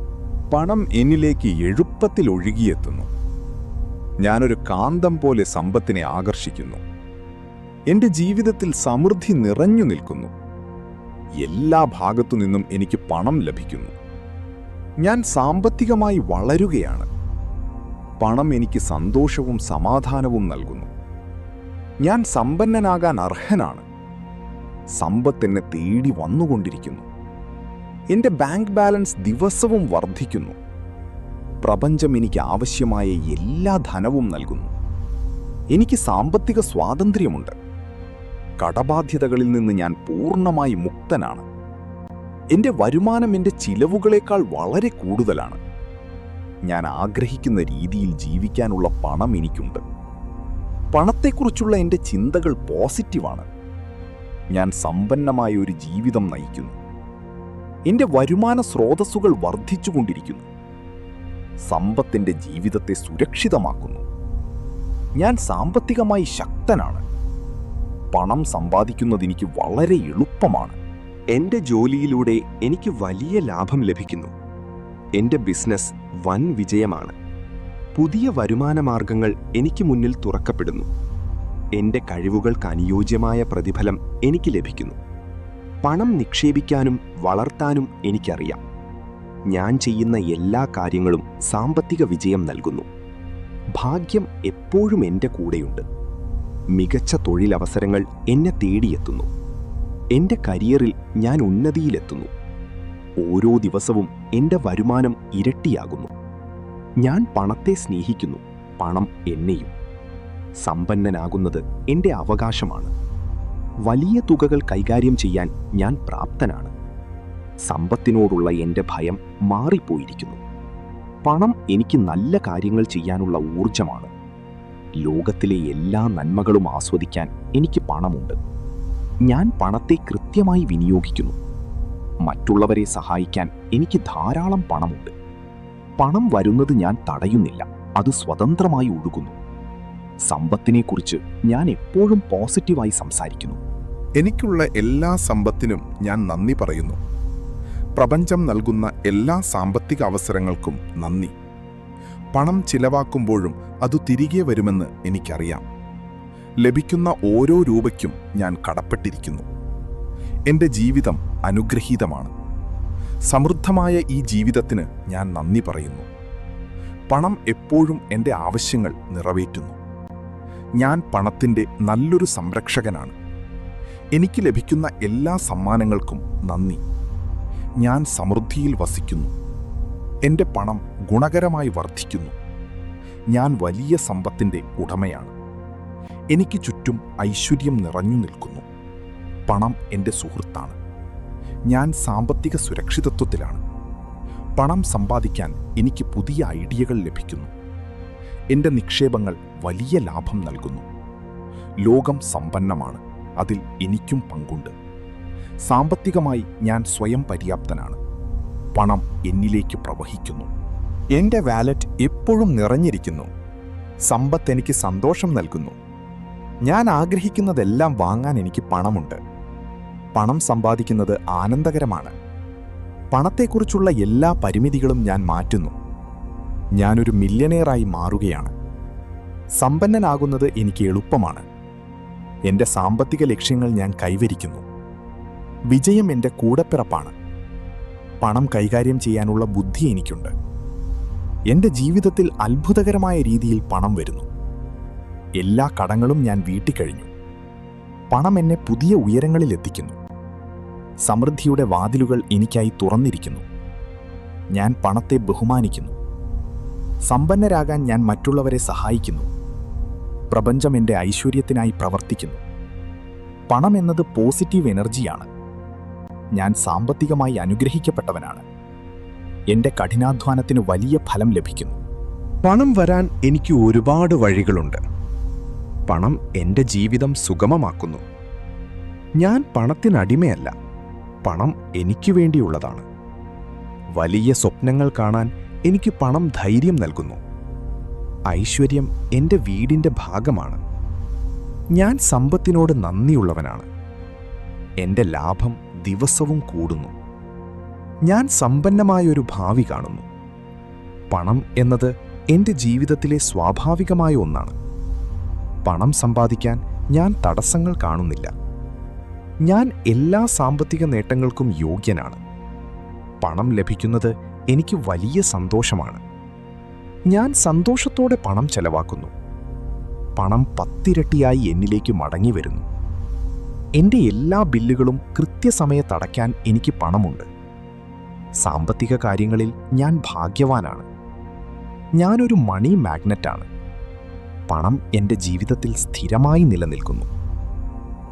പണം എന്നിലേക്ക് എളുപ്പത്തിൽ ഒഴുകിയെത്തുന്നു. ഞാനൊരു കാന്തം പോലെ സമ്പത്തിനെ ആകർഷിക്കുന്നു. എൻ്റെ ജീവിതത്തിൽ സമൃദ്ധി നിറഞ്ഞു നിൽക്കുന്നു. എല്ലാ ഭാഗത്തു നിന്നും എനിക്ക് പണം ലഭിക്കുന്നു. ഞാൻ സാമ്പത്തികമായി വളരുകയാണ്. പണം എനിക്ക് സന്തോഷവും സമാധാനവും നൽകുന്നു. ഞാൻ സമ്പന്നനാകാൻ അർഹനാണ്. സമ്പത്ത് എന്നെ തേടി വന്നുകൊണ്ടിരിക്കുന്നു. എൻ്റെ ബാങ്ക് ബാലൻസ് ദിവസവും വർദ്ധിക്കുന്നു. പ്രപഞ്ചം എനിക്ക് ആവശ്യമായ എല്ലാ ധനവും നൽകുന്നു. എനിക്ക് സാമ്പത്തിക സ്വാതന്ത്ര്യമുണ്ട്. കടബാധ്യതകളിൽ നിന്ന് ഞാൻ പൂർണ്ണമായി മുക്തനാണ്. എൻ്റെ വരുമാനം എൻ്റെ ചിലവുകളേക്കാൾ വളരെ കൂടുതലാണ്. ഞാൻ ആഗ്രഹിക്കുന്ന രീതിയിൽ ജീവിക്കാനുള്ള പണം എനിക്കുണ്ട്. പണത്തെക്കുറിച്ചുള്ള എൻ്റെ ചിന്തകൾ പോസിറ്റീവാണ്. ഞാൻ സമ്പന്നമായ ഒരു ജീവിതം നയിക്കുന്നു. എൻ്റെ വരുമാന സ്രോതസ്സുകൾ വർദ്ധിച്ചുകൊണ്ടിരിക്കുന്നു. സമ്പത്തിൻ്റെ ജീവിതത്തെ സുരക്ഷിതമാക്കുന്നു. ഞാൻ സാമ്പത്തികമായി ശക്തനാണ്. പണം സമ്പാദിക്കുന്നത് എനിക്ക് വളരെ എളുപ്പമാണ്. എൻ്റെ ജോലിയിലൂടെ എനിക്ക് വലിയ ലാഭം ലഭിക്കുന്നു. എൻ്റെ ബിസിനസ് വൻ വിജയമാണ്. പുതിയ വരുമാന മാർഗങ്ങൾ എനിക്ക് മുന്നിൽ തുറക്കപ്പെടുന്നു. എൻ്റെ കഴിവുകൾക്ക് അനുയോജ്യമായ പ്രതിഫലം എനിക്ക് ലഭിക്കുന്നു. പണം നിക്ഷേപിക്കാനും വളർത്താനും എനിക്കറിയാം. ഞാൻ ചെയ്യുന്ന എല്ലാ കാര്യങ്ങളും സാമ്പത്തിക വിജയം നൽകുന്നു. ഭാഗ്യം എപ്പോഴും എൻ്റെ കൂടെയുണ്ട്. മികച്ച തൊഴിലവസരങ്ങൾ എന്നെ തേടിയെത്തുന്നു. എൻ്റെ കരിയറിൽ ഞാൻ ഉന്നതിയിലെത്തുന്നു. ഓരോ ദിവസവും എൻ്റെ വരുമാനം ഇരട്ടിയാകുന്നു. ഞാൻ പണത്തെ സ്നേഹിക്കുന്നു, പണം എന്നെയും. സമ്പന്നനാകുന്നത് എൻ്റെ അവകാശമാണ്. വലിയ തുകകൾ കൈകാര്യം ചെയ്യാൻ ഞാൻ പ്രാപ്തനാണ്. സമ്പത്തിനോടുള്ള എൻ്റെ ഭയം മാറിപ്പോയിരിക്കുന്നു. പണം എനിക്ക് നല്ല കാര്യങ്ങൾ ചെയ്യാനുള്ള ഊർജമാണ്. ലോകത്തിലെ എല്ലാ നന്മകളും ആസ്വദിക്കാൻ എനിക്ക് പണമുണ്ട്. ഞാൻ പണത്തെ കൃത്യമായി വിനിയോഗിക്കുന്നു. മറ്റുള്ളവരെ സഹായിക്കാൻ എനിക്ക് ധാരാളം പണമുണ്ട്. പണം വരുന്നത് ഞാൻ തടയുന്നില്ല, അത് സ്വതന്ത്രമായി ഒഴുകുന്നു. സമ്പത്തിനെക്കുറിച്ച് ഞാൻ എപ്പോഴും പോസിറ്റീവായി സംസാരിക്കുന്നു. എനിക്കുള്ള എല്ലാ സമ്പത്തിനും ഞാൻ നന്ദി പറയുന്നു. പ്രപഞ്ചം നൽകുന്ന എല്ലാ സാമ്പത്തിക അവസരങ്ങൾക്കും നന്ദി. പണം ചിലവാക്കുമ്പോഴും അത് തിരികെ വരുമെന്ന് എനിക്കറിയാം. ലഭിക്കുന്ന ഓരോ രൂപയ്ക്കും ഞാൻ കടപ്പെട്ടിരിക്കുന്നു. എൻ്റെ ജീവിതം അനുഗ്രഹീതമാണ്. സമൃദ്ധമായ ഈ ജീവിതത്തിന് ഞാൻ നന്ദി പറയുന്നു. പണം എപ്പോഴും എൻ്റെ ആവശ്യങ്ങൾ നിറവേറ്റുന്നു. ഞാൻ പണത്തിൻ്റെ നല്ലൊരു സംരക്ഷകനാണ്. എനിക്ക് ലഭിക്കുന്ന എല്ലാ സമ്മാനങ്ങൾക്കും നന്ദി. ഞാൻ സമൃദ്ധിയിൽ വസിക്കുന്നു. എൻ്റെ പണം ഗുണകരമായി വർദ്ധിക്കുന്നു. ഞാൻ വലിയ സമ്പത്തിൻ്റെ ഉടമയാണ്. എനിക്ക് ചുറ്റും ഐശ്വര്യം നിറഞ്ഞു നിൽക്കുന്നു. പണം എൻ്റെ സുഹൃത്താണ്. ഞാൻ സാമ്പത്തിക സുരക്ഷിതത്വത്തിലാണ്. പണം സമ്പാദിക്കാൻ എനിക്ക് പുതിയ ഐഡിയകൾ ലഭിക്കുന്നു. എൻ്റെ നിക്ഷേപങ്ങൾ വലിയ ലാഭം നൽകുന്നു. ലോകം സമ്പന്നമാണ്. അതിൽ എനിക്കും പങ്കുണ്ട്. സാമ്പത്തികമായി ഞാൻ സ്വയം പര്യാപ്തനാണ്. പണം എന്നിലേക്ക് പ്രവഹിക്കുന്നു. എൻ്റെ വാലറ്റ് എപ്പോഴും നിറഞ്ഞിരിക്കുന്നു. സമ്പത്ത് എനിക്ക് സന്തോഷം നൽകുന്നു. ഞാൻ ആഗ്രഹിക്കുന്നതെല്ലാം വാങ്ങാൻ എനിക്ക് പണമുണ്ട്. പണം സമ്പാദിക്കുന്നത് ആനന്ദകരമാണ്. പണത്തെക്കുറിച്ചുള്ള എല്ലാ പരിമിതികളും ഞാൻ മാറ്റുന്നു. ഞാനൊരു മില്യനെയറായി മാറുകയാണ്. സമ്പന്നനാകുന്നത് എനിക്ക് എളുപ്പമാണ്. എൻ്റെ സാമ്പത്തിക ലക്ഷ്യങ്ങൾ ഞാൻ കൈവരിക്കുന്നു. വിജയം എൻ്റെ കൂടപ്പിറപ്പാണ്. പണം കൈകാര്യം ചെയ്യാനുള്ള ബുദ്ധി എനിക്കുണ്ട്. എൻ്റെ ജീവിതത്തിൽ അത്ഭുതകരമായ രീതിയിൽ പണം വരുന്നു. എല്ലാ കടങ്ങളും ഞാൻ വീട്ടിക്കഴിഞ്ഞു. പണം എന്നെ പുതിയ ഉയരങ്ങളിൽ എത്തിക്കുന്നു. സമൃദ്ധിയുടെ വാതിലുകൾ എനിക്കായി തുറന്നിരിക്കുന്നു. ഞാൻ പണത്തെ ബഹുമാനിക്കുന്നു. സമ്പന്നരാകാൻ ഞാൻ മറ്റുള്ളവരെ സഹായിക്കുന്നു. പ്രപഞ്ചം എൻ്റെ ഐശ്വര്യത്തിനായി പ്രവർത്തിക്കുന്നു. പണം എന്നത് പോസിറ്റീവ് എനർജിയാണ്. ഞാൻ സാമ്പത്തികമായി അനുഗ്രഹിക്കപ്പെട്ടവനാണ്. എൻ്റെ കഠിനാധ്വാനത്തിന് വലിയ ഫലം ലഭിക്കുന്നു. പണം വരാൻ എനിക്ക് ഒരുപാട് വഴികളുണ്ട്. പണം എൻ്റെ ജീവിതം സുഗമമാക്കുന്നു. ഞാൻ പണത്തിനടിമയല്ല. പണം എനിക്ക് വേണ്ടിയുള്ളതാണ്. വലിയ സ്വപ്നങ്ങൾ കാണാൻ എനിക്ക് പണം ധൈര്യം നൽകുന്നു. ഐശ്വര്യം എൻ്റെ വീടിൻ്റെ ഭാഗമാണ്. ഞാൻ സമ്പത്തിനോട് നന്ദിയുള്ളവനാണ്. എൻ്റെ ലാഭം ദിവസവും കൂടുന്നു. ഞാൻ സമ്പന്നമായൊരു ഭാവി കാണുന്നു. പണം എന്നത് എൻ്റെ ജീവിതത്തിലെ സ്വാഭാവികമായ ഒന്നാണ്. പണം സമ്പാദിക്കാൻ ഞാൻ തടസ്സങ്ങൾ കാണുന്നില്ല. ഞാൻ എല്ലാ സാമ്പത്തിക നേട്ടങ്ങൾക്കും യോഗ്യനാണ്. പണം ലഭിക്കുന്നത് എനിക്ക് വലിയ സന്തോഷമാണ്. ഞാൻ സന്തോഷത്തോടെ പണം ചെലവാക്കുന്നു. പണം 10 ഇരട്ടിയായി എന്നിലേക്ക് മടങ്ങി വരുന്നു. എൻ്റെ എല്ലാ ബില്ലുകളും കൃത്യസമയത്തടയ്ക്കാൻ എനിക്ക് പണമുണ്ട്. സാമ്പത്തിക കാര്യങ്ങളിൽ ഞാൻ ഭാഗ്യവാനാണ്. ഞാനൊരു മണി മാഗ്നറ്റാണ്. പണം എൻ്റെ ജീവിതത്തിൽ സ്ഥിരമായി നിലനിൽക്കുന്നു.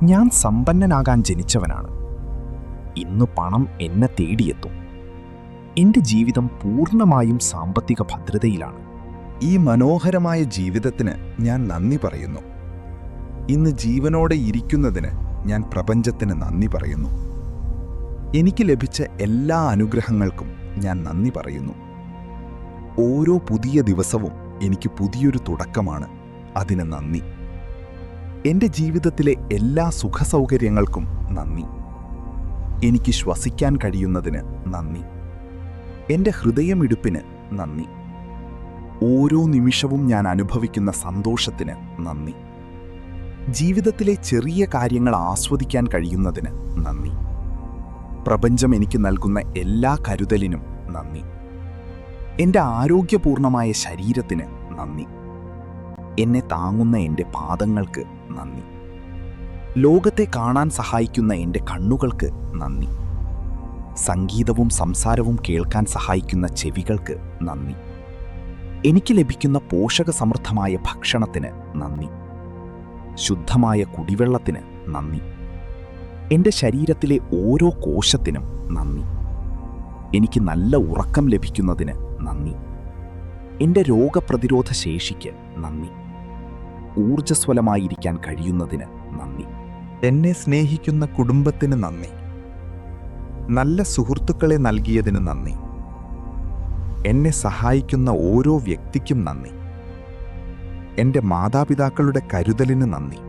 ഞാൻ സമ്പന്നനാകാൻ ജനിച്ചവനാണ്. ഇന്ന് പണം എന്നെ തേടിയെത്തും. എൻ്റെ ജീവിതം പൂർണ്ണമായും സാമ്പത്തിക ഭദ്രതയിലാണ്. ഈ മനോഹരമായ ജീവിതത്തിന് ഞാൻ നന്ദി പറയുന്നു. ഇന്ന് ജീവനോടെ ഇരിക്കുന്നതിന് ഞാൻ പ്രപഞ്ചത്തിന് നന്ദി പറയുന്നു. എനിക്ക് ലഭിച്ച എല്ലാ അനുഗ്രഹങ്ങൾക്കും ഞാൻ നന്ദി പറയുന്നു. ഓരോ പുതിയ ദിവസവും എനിക്ക് പുതിയൊരു തുടക്കമാണ്. അതിന് നന്ദി. എൻ്റെ ജീവിതത്തിലെ എല്ലാ സുഖസൗകര്യങ്ങൾക്കും നന്ദി. എനിക്ക് ശ്വസിക്കാൻ കഴിയുന്നതിന് നന്ദി. എൻ്റെ ഹൃദയമിടിപ്പിന് നന്ദി. ഓരോ നിമിഷവും ഞാൻ അനുഭവിക്കുന്ന സന്തോഷത്തിന് നന്ദി. ജീവിതത്തിലെ ചെറിയ കാര്യങ്ങൾ ആസ്വദിക്കാൻ കഴിയുന്നതിന് നന്ദി. പ്രപഞ്ചം എനിക്ക് നൽകുന്ന എല്ലാ കരുതലിനും നന്ദി. എൻ്റെ ആരോഗ്യപൂർണമായ ശരീരത്തിന് നന്ദി. എന്നെ താങ്ങുന്ന എൻ്റെ പാദങ്ങൾക്ക് നന്ദി. ലോകത്തെ കാണാൻ സഹായിക്കുന്ന എൻ്റെ കണ്ണുകൾക്ക് നന്ദി. സംഗീതവും സംസാരവും കേൾക്കാൻ സഹായിക്കുന്ന ചെവികൾക്ക് നന്ദി. എനിക്ക് ലഭിക്കുന്ന പോഷകസമൃദ്ധമായ ഭക്ഷണത്തിന് നന്ദി. ശുദ്ധമായ കുടിവെള്ളത്തിന് നന്ദി. എൻ്റെ ശരീരത്തിലെ ഓരോ കോശത്തിനും നന്ദി. എനിക്ക് നല്ല ഉറക്കം ലഭിക്കുന്നതിന് നന്ദി. എൻ്റെ രോഗപ്രതിരോധ ശേഷിക്ക് നന്ദി. ഊർജ്ജസ്വലമായിരിക്കാൻ കഴിയുന്നതിന് നന്ദി. എന്നെ സ്നേഹിക്കുന്ന കുടുംബത്തിന് നന്ദി. നല്ല സുഹൃത്തുക്കളെ നൽകിയതിന് നന്ദി. എന്നെ സഹായിക്കുന്ന ഓരോ വ്യക്തിക്കും നന്ദി. എൻ്റെ മാതാപിതാക്കളുടെ കരുതലിന് നന്ദി.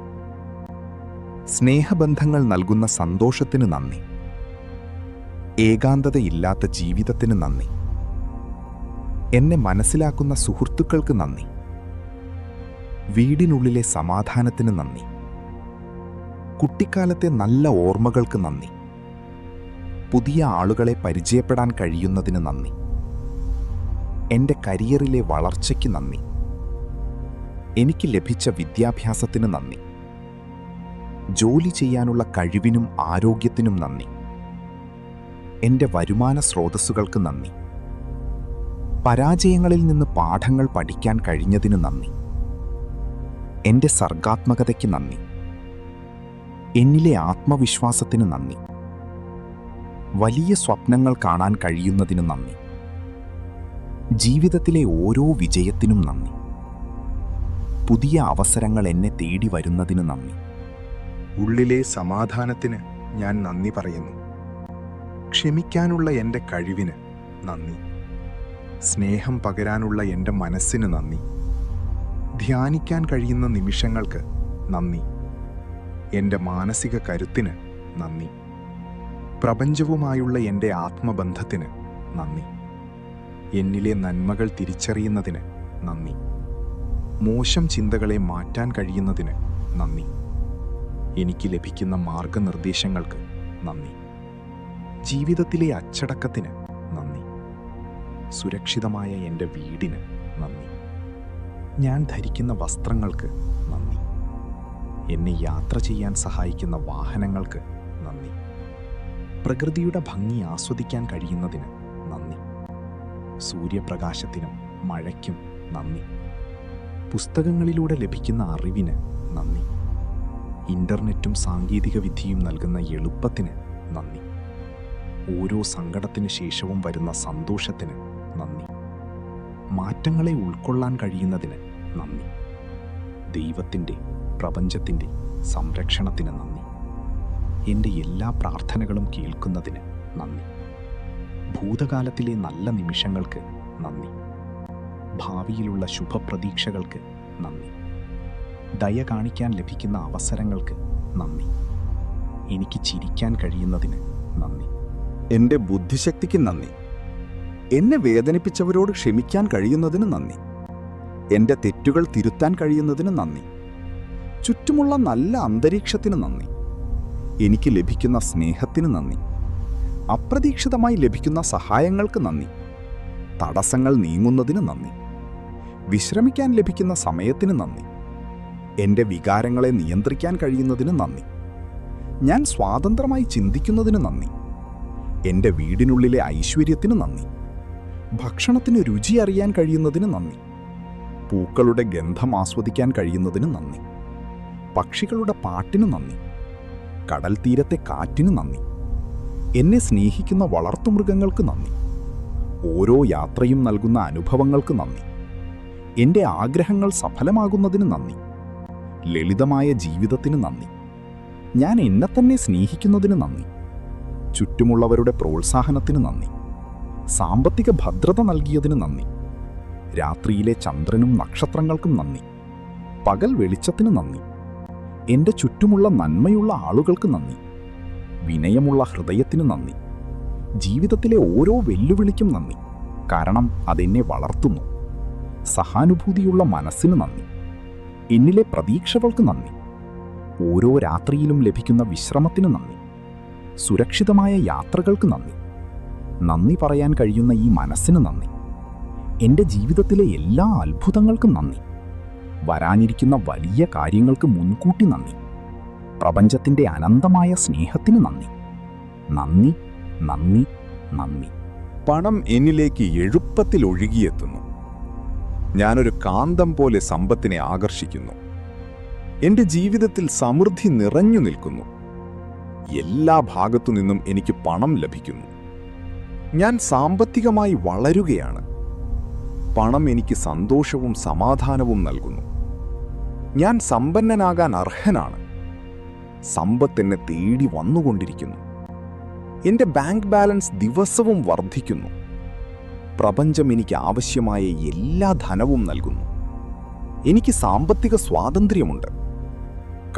സ്നേഹബന്ധങ്ങൾ നൽകുന്ന സന്തോഷത്തിന് നന്ദി. ഏകാന്തതയില്ലാത്ത ജീവിതത്തിന് നന്ദി. എന്നെ മനസ്സിലാക്കുന്ന സുഹൃത്തുക്കൾക്ക് നന്ദി. വീടിനുള്ളിലെ സമാധാനത്തിന് നന്ദി. കുട്ടിക്കാലത്തെ നല്ല ഓർമ്മകൾക്ക് നന്ദി. പുതിയ ആളുകളെ പരിചയപ്പെടാൻ കഴിയുന്നതിന് നന്ദി. എൻ്റെ കരിയറിലെ വളർച്ചയ്ക്ക് നന്ദി. എനിക്ക് ലഭിച്ച വിദ്യാഭ്യാസത്തിന് നന്ദി. ജോലി ചെയ്യാനുള്ള കഴിവിനും ആരോഗ്യത്തിനും നന്ദി. എൻ്റെ വരുമാന സ്രോതസ്സുകൾക്ക് നന്ദി. പരാജയങ്ങളിൽ നിന്ന് പാഠങ്ങൾ പഠിക്കാൻ കഴിഞ്ഞതിന് നന്ദി. എൻ്റെ സർഗാത്മകതയ്ക്ക് നന്ദി. എന്നിലെ ആത്മവിശ്വാസത്തിന് നന്ദി. വലിയ സ്വപ്നങ്ങൾ കാണാൻ കഴിയുന്നതിന് നന്ദി. ജീവിതത്തിലെ ഓരോ വിജയത്തിനും നന്ദി. പുതിയ അവസരങ്ങൾ എന്നെ തേടി വരുന്നതിന് നന്ദി. ഉള്ളിലെ സമാധാനത്തിന് ഞാൻ നന്ദി പറയുന്നു. ക്ഷമിക്കാനുള്ള എൻ്റെ കഴിവിന് നന്ദി. സ്നേഹം പകരാനുള്ള എൻ്റെ മനസ്സിന് നന്ദി. ധ്യാനിക്കാൻ കഴിയുന്ന നിമിഷങ്ങൾക്ക് നന്ദി. എൻ്റെ മാനസിക കരുത്തിന് നന്ദി. പ്രപഞ്ചവുമായുള്ള എൻ്റെ ആത്മബന്ധത്തിന് നന്ദി. എന്നിലെ നന്മകൾ തിരിച്ചറിയുന്നതിന് നന്ദി. മോശം ചിന്തകളെ മാറ്റാൻ കഴിയുന്നതിന് നന്ദി. എനിക്ക് ലഭിക്കുന്ന മാർഗനിർദ്ദേശങ്ങൾക്ക് നന്ദി. ജീവിതത്തിലെ അച്ചടക്കത്തിന് നന്ദി. സുരക്ഷിതമായ എൻ്റെ വീടിന് നന്ദി. ഞാൻ ധരിക്കുന്ന വസ്ത്രങ്ങൾക്ക് നന്ദി. എന്നെ യാത്ര ചെയ്യാൻ സഹായിക്കുന്ന വാഹനങ്ങൾക്ക് നന്ദി. പ്രകൃതിയുടെ ഭംഗി ആസ്വദിക്കാൻ കഴിയുന്നതിന് നന്ദി. സൂര്യപ്രകാശത്തിനും മഴയ്ക്കും നന്ദി. പുസ്തകങ്ങളിലൂടെ ലഭിക്കുന്ന അറിവിന് നന്ദി. ഇൻ്റർനെറ്റും സാങ്കേതികവിദ്യയും നൽകുന്ന എളുപ്പത്തിന് നന്ദി. ഓരോ സങ്കടത്തിന് ശേഷവും വരുന്ന സന്തോഷത്തിന് നന്ദി. മാറ്റങ്ങളെ ഉൾക്കൊള്ളാൻ കഴിയുന്നതിന് നന്ദി. ദൈവത്തിൻ്റെ, പ്രപഞ്ചത്തിൻ്റെ സംരക്ഷണത്തിന് നന്ദി. എൻ്റെ എല്ലാ പ്രാർത്ഥനകളും കേൾക്കുന്നതിന് നന്ദി. ഭൂതകാലത്തിലെ നല്ല നിമിഷങ്ങൾക്ക് നന്ദി. ഭാവിയിലുള്ള ശുഭപ്രതീക്ഷകൾക്ക് നന്ദി. ദയ കാണിക്കാൻ ലഭിക്കുന്ന അവസരങ്ങൾക്ക് നന്ദി. എനിക്ക് ചിരിക്കാൻ കഴിയുന്നതിന് നന്ദി. എൻ്റെ ബുദ്ധിശക്തിക്ക് നന്ദി. എന്നെ വേദനിപ്പിച്ചവരോട് ക്ഷമിക്കാൻ കഴിയുന്നതിന് നന്ദി. എൻ്റെ തെറ്റുകൾ തിരുത്താൻ കഴിയുന്നതിന് നന്ദി. ചുറ്റുമുള്ള നല്ല അന്തരീക്ഷത്തിന് നന്ദി. എനിക്ക് ലഭിക്കുന്ന സ്നേഹത്തിന് നന്ദി. അപ്രതീക്ഷിതമായി ലഭിക്കുന്ന സഹായങ്ങൾക്ക് നന്ദി. തടസ്സങ്ങൾ നീങ്ങുന്നതിന് നന്ദി. വിശ്രമിക്കാൻ ലഭിക്കുന്ന സമയത്തിന് നന്ദി. എൻ്റെ വികാരങ്ങളെ നിയന്ത്രിക്കാൻ കഴിയുന്നതിന് നന്ദി. ഞാൻ സ്വാതന്ത്ര്യമായി ചിന്തിക്കുന്നതിന് നന്ദി. എൻ്റെ വീടിനുള്ളിലെ ഐശ്വര്യത്തിന് നന്ദി. ഭക്ഷണത്തിന് രുചി അറിയാൻ കഴിയുന്നതിന് നന്ദി. പൂക്കളുടെ ഗന്ധം ആസ്വദിക്കാൻ കഴിയുന്നതിന് നന്ദി. പക്ഷികളുടെ പാട്ടിന് നന്ദി. കടൽ തീരത്തെ കാറ്റിന് നന്ദി. എന്നെ സ്നേഹിക്കുന്ന വളർത്തുമൃഗങ്ങൾക്ക് നന്ദി. ഓരോ യാത്രയും നൽകുന്ന അനുഭവങ്ങൾക്ക് നന്ദി. എൻ്റെ ആഗ്രഹങ്ങൾ സഫലമാകുന്നതിന് നന്ദി. ലളിതമായ ജീവിതത്തിന് നന്ദി. ഞാൻ എന്നെ തന്നെ സ്നേഹിക്കുന്നതിന് നന്ദി. ചുറ്റുമുള്ളവരുടെ പ്രോത്സാഹനത്തിന് നന്ദി. സാമ്പത്തിക ഭദ്രത നൽകിയതിന് നന്ദി. രാത്രിയിലെ ചന്ദ്രനും നക്ഷത്രങ്ങൾക്കും നന്ദി. പകൽ വെളിച്ചത്തിന് നന്ദി. എൻ്റെ ചുറ്റുമുള്ള നന്മയുള്ള ആളുകൾക്ക് നന്ദി. വിനയമുള്ള ഹൃദയത്തിന് നന്ദി. ജീവിതത്തിലെ ഓരോ വെല്ലുവിളിക്കും നന്ദി, കാരണം അതെന്നെ വളർത്തുന്നു. സഹാനുഭൂതിയുള്ള മനസ്സിന് നന്ദി. എന്നിലെ പ്രതീക്ഷകൾക്ക് നന്ദി. ഓരോ രാത്രിയിലും ലഭിക്കുന്ന വിശ്രമത്തിന് നന്ദി. സുരക്ഷിതമായ യാത്രകൾക്ക് നന്ദി. നന്ദി പറയാൻ കഴിയുന്ന ഈ മനസ്സിന് നന്ദി. എൻ്റെ ജീവിതത്തിലെ എല്ലാ അത്ഭുതങ്ങൾക്കും നന്ദി. വരാനിരിക്കുന്ന വലിയ കാര്യങ്ങൾക്ക് മുൻകൂട്ടി നന്ദി. പ്രപഞ്ചത്തിൻ്റെ അനന്തമായ സ്നേഹത്തിന് നന്ദി. നന്ദി, നന്ദി, നന്ദി. പണം എന്നിലേക്ക് എളുപ്പത്തിൽ ഒഴുകിയെത്തുന്നു. ഞാനൊരു കാന്തം പോലെ സമ്പത്തിനെ ആകർഷിക്കുന്നു. എൻ്റെ ജീവിതത്തിൽ സമൃദ്ധി നിറഞ്ഞു നിൽക്കുന്നു. എല്ലാ ഭാഗത്തു നിന്നും എനിക്ക് പണം ലഭിക്കുന്നു. ഞാൻ സാമ്പത്തികമായി വളരുകയാണ്. പണം എനിക്ക് സന്തോഷവും സമാധാനവും നൽകുന്നു. ഞാൻ സമ്പന്നനാകാൻ അർഹനാണ്. സമ്പത്ത് എന്നെ തേടി വന്നുകൊണ്ടിരിക്കുന്നു. എൻ്റെ ബാങ്ക് ബാലൻസ് ദിവസവും വർദ്ധിക്കുന്നു. പ്രപഞ്ചം എനിക്ക് ആവശ്യമായ എല്ലാ ധനവും നൽകുന്നു. എനിക്ക് സാമ്പത്തിക സ്വാതന്ത്ര്യമുണ്ട്.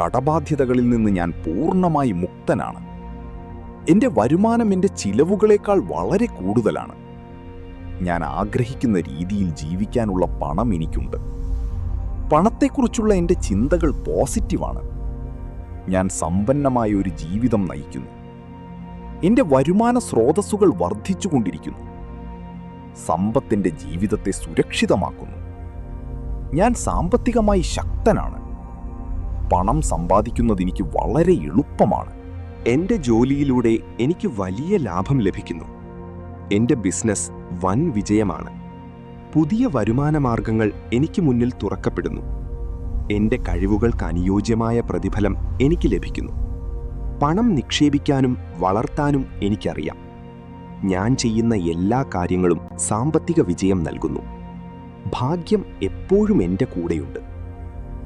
കടബാധ്യതകളിൽ നിന്ന് ഞാൻ പൂർണ്ണമായി മുക്തനാണ്. എൻ്റെ വരുമാനം എൻ്റെ ചിലവുകളേക്കാൾ വളരെ കൂടുതലാണ്. ഞാൻ ആഗ്രഹിക്കുന്ന രീതിയിൽ ജീവിക്കാനുള്ള പണം എനിക്കുണ്ട്. പണത്തെക്കുറിച്ചുള്ള എൻ്റെ ചിന്തകൾ പോസിറ്റീവാണ്. ഞാൻ സമ്പന്നമായ ഒരു ജീവിതം നയിക്കുന്നു. എൻ്റെ വരുമാന സ്രോതസ്സുകൾ വർദ്ധിച്ചുകൊണ്ടിരിക്കുന്നു. സമ്പത്തിൻ്റെ ജീവിതത്തെ സുരക്ഷിതമാക്കുന്നു. ഞാൻ സാമ്പത്തികമായി ശക്തനാണ്. പണം സമ്പാദിക്കുന്നത് എനിക്ക് വളരെ എളുപ്പമാണ്. എൻ്റെ ജോലിയിലൂടെ എനിക്ക് വലിയ ലാഭം ലഭിക്കുന്നു. എൻ്റെ ബിസിനസ് വൻ വിജയമാണ്. പുതിയ വരുമാനമാർഗങ്ങൾ എനിക്ക് മുന്നിൽ തുറക്കപ്പെടുന്നു. എൻ്റെ കഴിവുകൾക്ക് അനുയോജ്യമായ പ്രതിഫലം എനിക്ക് ലഭിക്കുന്നു. പണം നിക്ഷേപിക്കാനും വളർത്താനും എനിക്കറിയാം. ഞാൻ ചെയ്യുന്ന എല്ലാ കാര്യങ്ങളും സാമ്പത്തിക വിജയം നൽകുന്നു. ഭാഗ്യം എപ്പോഴും എൻ്റെ കൂടെയുണ്ട്.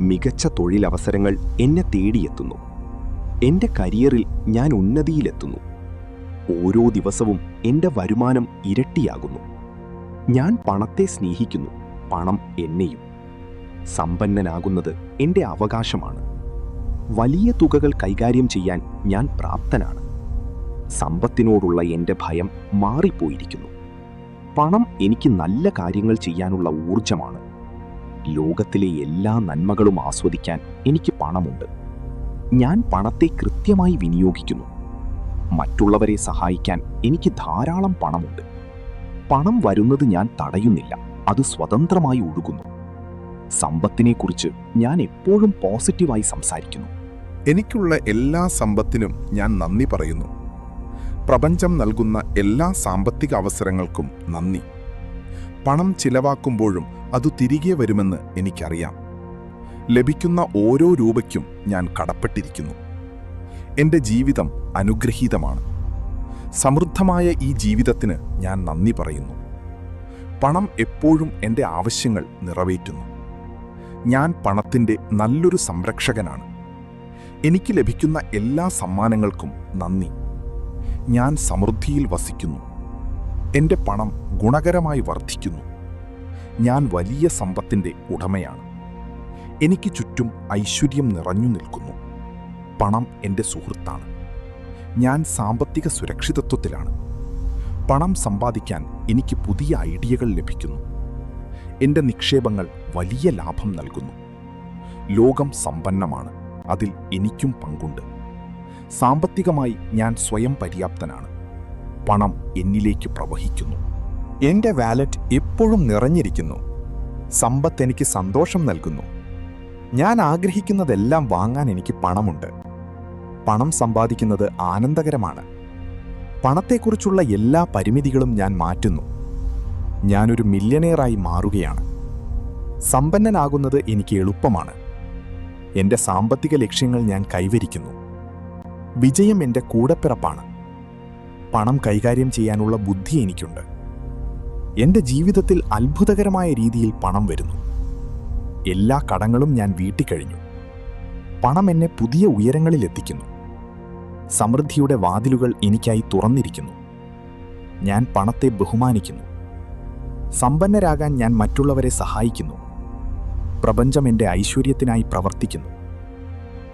മികച്ച തൊഴിലവസരങ്ങൾ എന്നെ തേടിയെത്തുന്നു. എൻ്റെ കരിയറിൽ ഞാൻ ഉന്നതിയിലെത്തുന്നു. ഓരോ ദിവസവും എൻ്റെ വരുമാനം ഇരട്ടിയാകുന്നു. ഞാൻ പണത്തെ സ്നേഹിക്കുന്നു, പണം എന്നെയും. സമ്പന്നനാകുന്നത് എൻ്റെ അവകാശമാണ്. വലിയ തുകകൾ കൈകാര്യം ചെയ്യാൻ ഞാൻ പ്രാപ്തനാണ്. സമ്പത്തിനോടുള്ള എൻ്റെ ഭയം മാറിപ്പോയിരിക്കുന്നു. പണം എനിക്ക് നല്ല കാര്യങ്ങൾ ചെയ്യാനുള്ള ഊർജമാണ്. ലോകത്തിലെ എല്ലാ നന്മകളും ആസ്വദിക്കാൻ എനിക്ക് പണമുണ്ട്. ഞാൻ പണത്തെ കൃത്യമായി വിനിയോഗിക്കുന്നു. മറ്റുള്ളവരെ സഹായിക്കാൻ എനിക്ക് ധാരാളം പണമുണ്ട്. പണം വരുന്നത് ഞാൻ തടയുന്നില്ല, അത് സ്വതന്ത്രമായി ഒഴുകുന്നു. സമ്പത്തിനെക്കുറിച്ച് ഞാൻ എപ്പോഴും പോസിറ്റീവായി സംസാരിക്കുന്നു. എനിക്കുള്ള എല്ലാ സമ്പത്തിനും ഞാൻ നന്ദി പറയുന്നു. പ്രപഞ്ചം നൽകുന്ന എല്ലാ സാമ്പത്തിക അവസരങ്ങൾക്കും നന്ദി. പണം ചിലവാക്കുമ്പോഴും അത് തിരികെ വരുമെന്ന് എനിക്കറിയാം. ലഭിക്കുന്ന ഓരോ രൂപയ്ക്കും ഞാൻ കടപ്പെട്ടിരിക്കുന്നു. എൻ്റെ ജീവിതം അനുഗ്രഹീതമാണ്. സമൃദ്ധമായ ഈ ജീവിതത്തിന് ഞാൻ നന്ദി പറയുന്നു. പണം എപ്പോഴും എൻ്റെ ആവശ്യങ്ങൾ നിറവേറ്റുന്നു. ഞാൻ പണത്തിൻ്റെ നല്ലൊരു സംരക്ഷകനാണ്. എനിക്ക് ലഭിക്കുന്ന എല്ലാ സമ്മാനങ്ങൾക്കും നന്ദി. ഞാൻ സമൃദ്ധിയിൽ വസിക്കുന്നു. എൻ്റെ പണം ഗുണകരമായി വർദ്ധിക്കുന്നു. ഞാൻ വലിയ സമ്പത്തിൻ്റെ ഉടമയാണ്. എനിക്ക് ചുറ്റും ഐശ്വര്യം നിറഞ്ഞു നിൽക്കുന്നു. പണം എൻ്റെ സുഹൃത്താണ്. ഞാൻ സാമ്പത്തിക സുരക്ഷിതത്വത്തിലാണ്. പണം സമ്പാദിക്കാൻ എനിക്ക് പുതിയ ഐഡിയകൾ ലഭിക്കുന്നു. എൻ്റെ നിക്ഷേപങ്ങൾ വലിയ ലാഭം നൽകുന്നു. ലോകം സമ്പന്നമാണ്, അതിൽ എനിക്കും പങ്കുണ്ട്. സാമ്പത്തികമായി ഞാൻ സ്വയം പര്യാപ്തനാണ്. പണം എന്നിലേക്ക് പ്രവഹിക്കുന്നു. എൻ്റെ വാലറ്റ് എപ്പോഴും നിറഞ്ഞിരിക്കുന്നു. സമ്പത്ത് എനിക്ക് സന്തോഷം നൽകുന്നു. ഞാൻ ആഗ്രഹിക്കുന്നതെല്ലാം വാങ്ങാൻ എനിക്ക് പണമുണ്ട്. പണം സമ്പാദിക്കുന്നത് ആനന്ദകരമാണ്. പണത്തെക്കുറിച്ചുള്ള എല്ലാ പരിമിതികളും ഞാൻ മാറ്റുന്നു. ഞാനൊരു മില്യനെയറായി മാറുകയാണ്. സമ്പന്നനാകുന്നത് എനിക്ക് എളുപ്പമാണ്. എൻ്റെ സാമ്പത്തിക ലക്ഷ്യങ്ങൾ ഞാൻ കൈവരിക്കുന്നു. വിജയം എൻ്റെ കൂടപ്പിറപ്പാണ്. പണം കൈകാര്യം ചെയ്യാനുള്ള ബുദ്ധി എനിക്കുണ്ട്. എൻ്റെ ജീവിതത്തിൽ അത്ഭുതകരമായ രീതിയിൽ പണം വരുന്നു. എല്ലാ കടങ്ങളും ഞാൻ വീട്ടിക്കഴിഞ്ഞു. പണം എന്നെ പുതിയ ഉയരങ്ങളിലെത്തിക്കുന്നു. സമൃദ്ധിയുടെ വാതിലുകൾ എനിക്കായി തുറന്നിരിക്കുന്നു. ഞാൻ പണത്തെ ബഹുമാനിക്കുന്നു. സമ്പന്നരാകാൻ ഞാൻ മറ്റുള്ളവരെ സഹായിക്കുന്നു. പ്രപഞ്ചം എൻ്റെ ഐശ്വര്യത്തിനായി പ്രവർത്തിക്കുന്നു.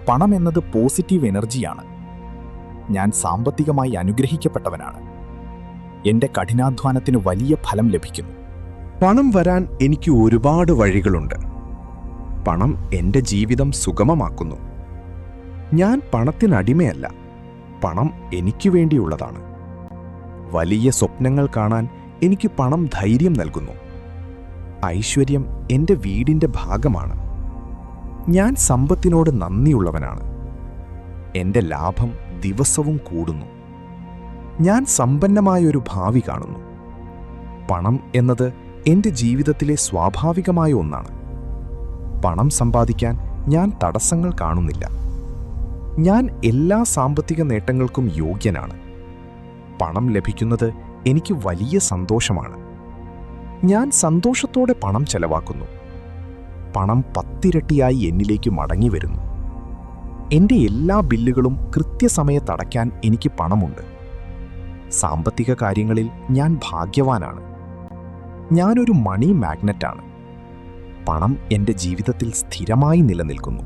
പണം എന്നത് പോസിറ്റീവ് എനർജിയാണ്. ഞാൻ സാമ്പത്തികമായി അനുഗ്രഹിക്കപ്പെട്ടവനാണ്. എൻ്റെ കഠിനാധ്വാനത്തിന് വലിയ ഫലം ലഭിക്കുന്നു. പണം വരാൻ എനിക്ക് ഒരുപാട് വഴികളുണ്ട്. പണം എൻ്റെ ജീവിതം സുഗമമാക്കുന്നു. ഞാൻ പണത്തിനടിമയല്ല. പണം എനിക്ക് വേണ്ടിയുള്ളതാണ്. വലിയ സ്വപ്നങ്ങൾ കാണാൻ എനിക്ക് പണം ധൈര്യം നൽകുന്നു. ഐശ്വര്യം എൻ്റെ വീടിൻ്റെ ഭാഗമാണ്. ഞാൻ സമ്പത്തിനോട് നന്ദിയുള്ളവനാണ്. എൻ്റെ ലാഭം ദിവസവും കൂടുന്നു. ഞാൻ സമ്പന്നമായൊരു ഭാവി കാണുന്നു. പണം എന്നത് എൻ്റെ ജീവിതത്തിലെ സ്വാഭാവികമായ ഒന്നാണ്. പണം സമ്പാദിക്കാൻ ഞാൻ തടസ്സങ്ങൾ കാണുന്നില്ല. ഞാൻ എല്ലാ സാമ്പത്തിക നേട്ടങ്ങൾക്കും യോഗ്യനാണ്. പണം ലഭിക്കുന്നത് എനിക്ക് വലിയ സന്തോഷമാണ്. ഞാൻ സന്തോഷത്തോടെ പണം ചെലവാക്കുന്നു. പണം 10 ഇരട്ടിയായി എന്നിലേക്ക് മടങ്ങി വരുന്നു. എൻ്റെ എല്ലാ ബില്ലുകളും കൃത്യസമയത്ത് അടയ്ക്കാൻ എനിക്ക് പണമുണ്ട്. സാമ്പത്തിക കാര്യങ്ങളിൽ ഞാൻ ഭാഗ്യവാനാണ്. ഞാനൊരു മണി മാഗ്നറ്റാണ്. പണം എൻ്റെ ജീവിതത്തിൽ സ്ഥിരമായി നിലനിൽക്കുന്നു.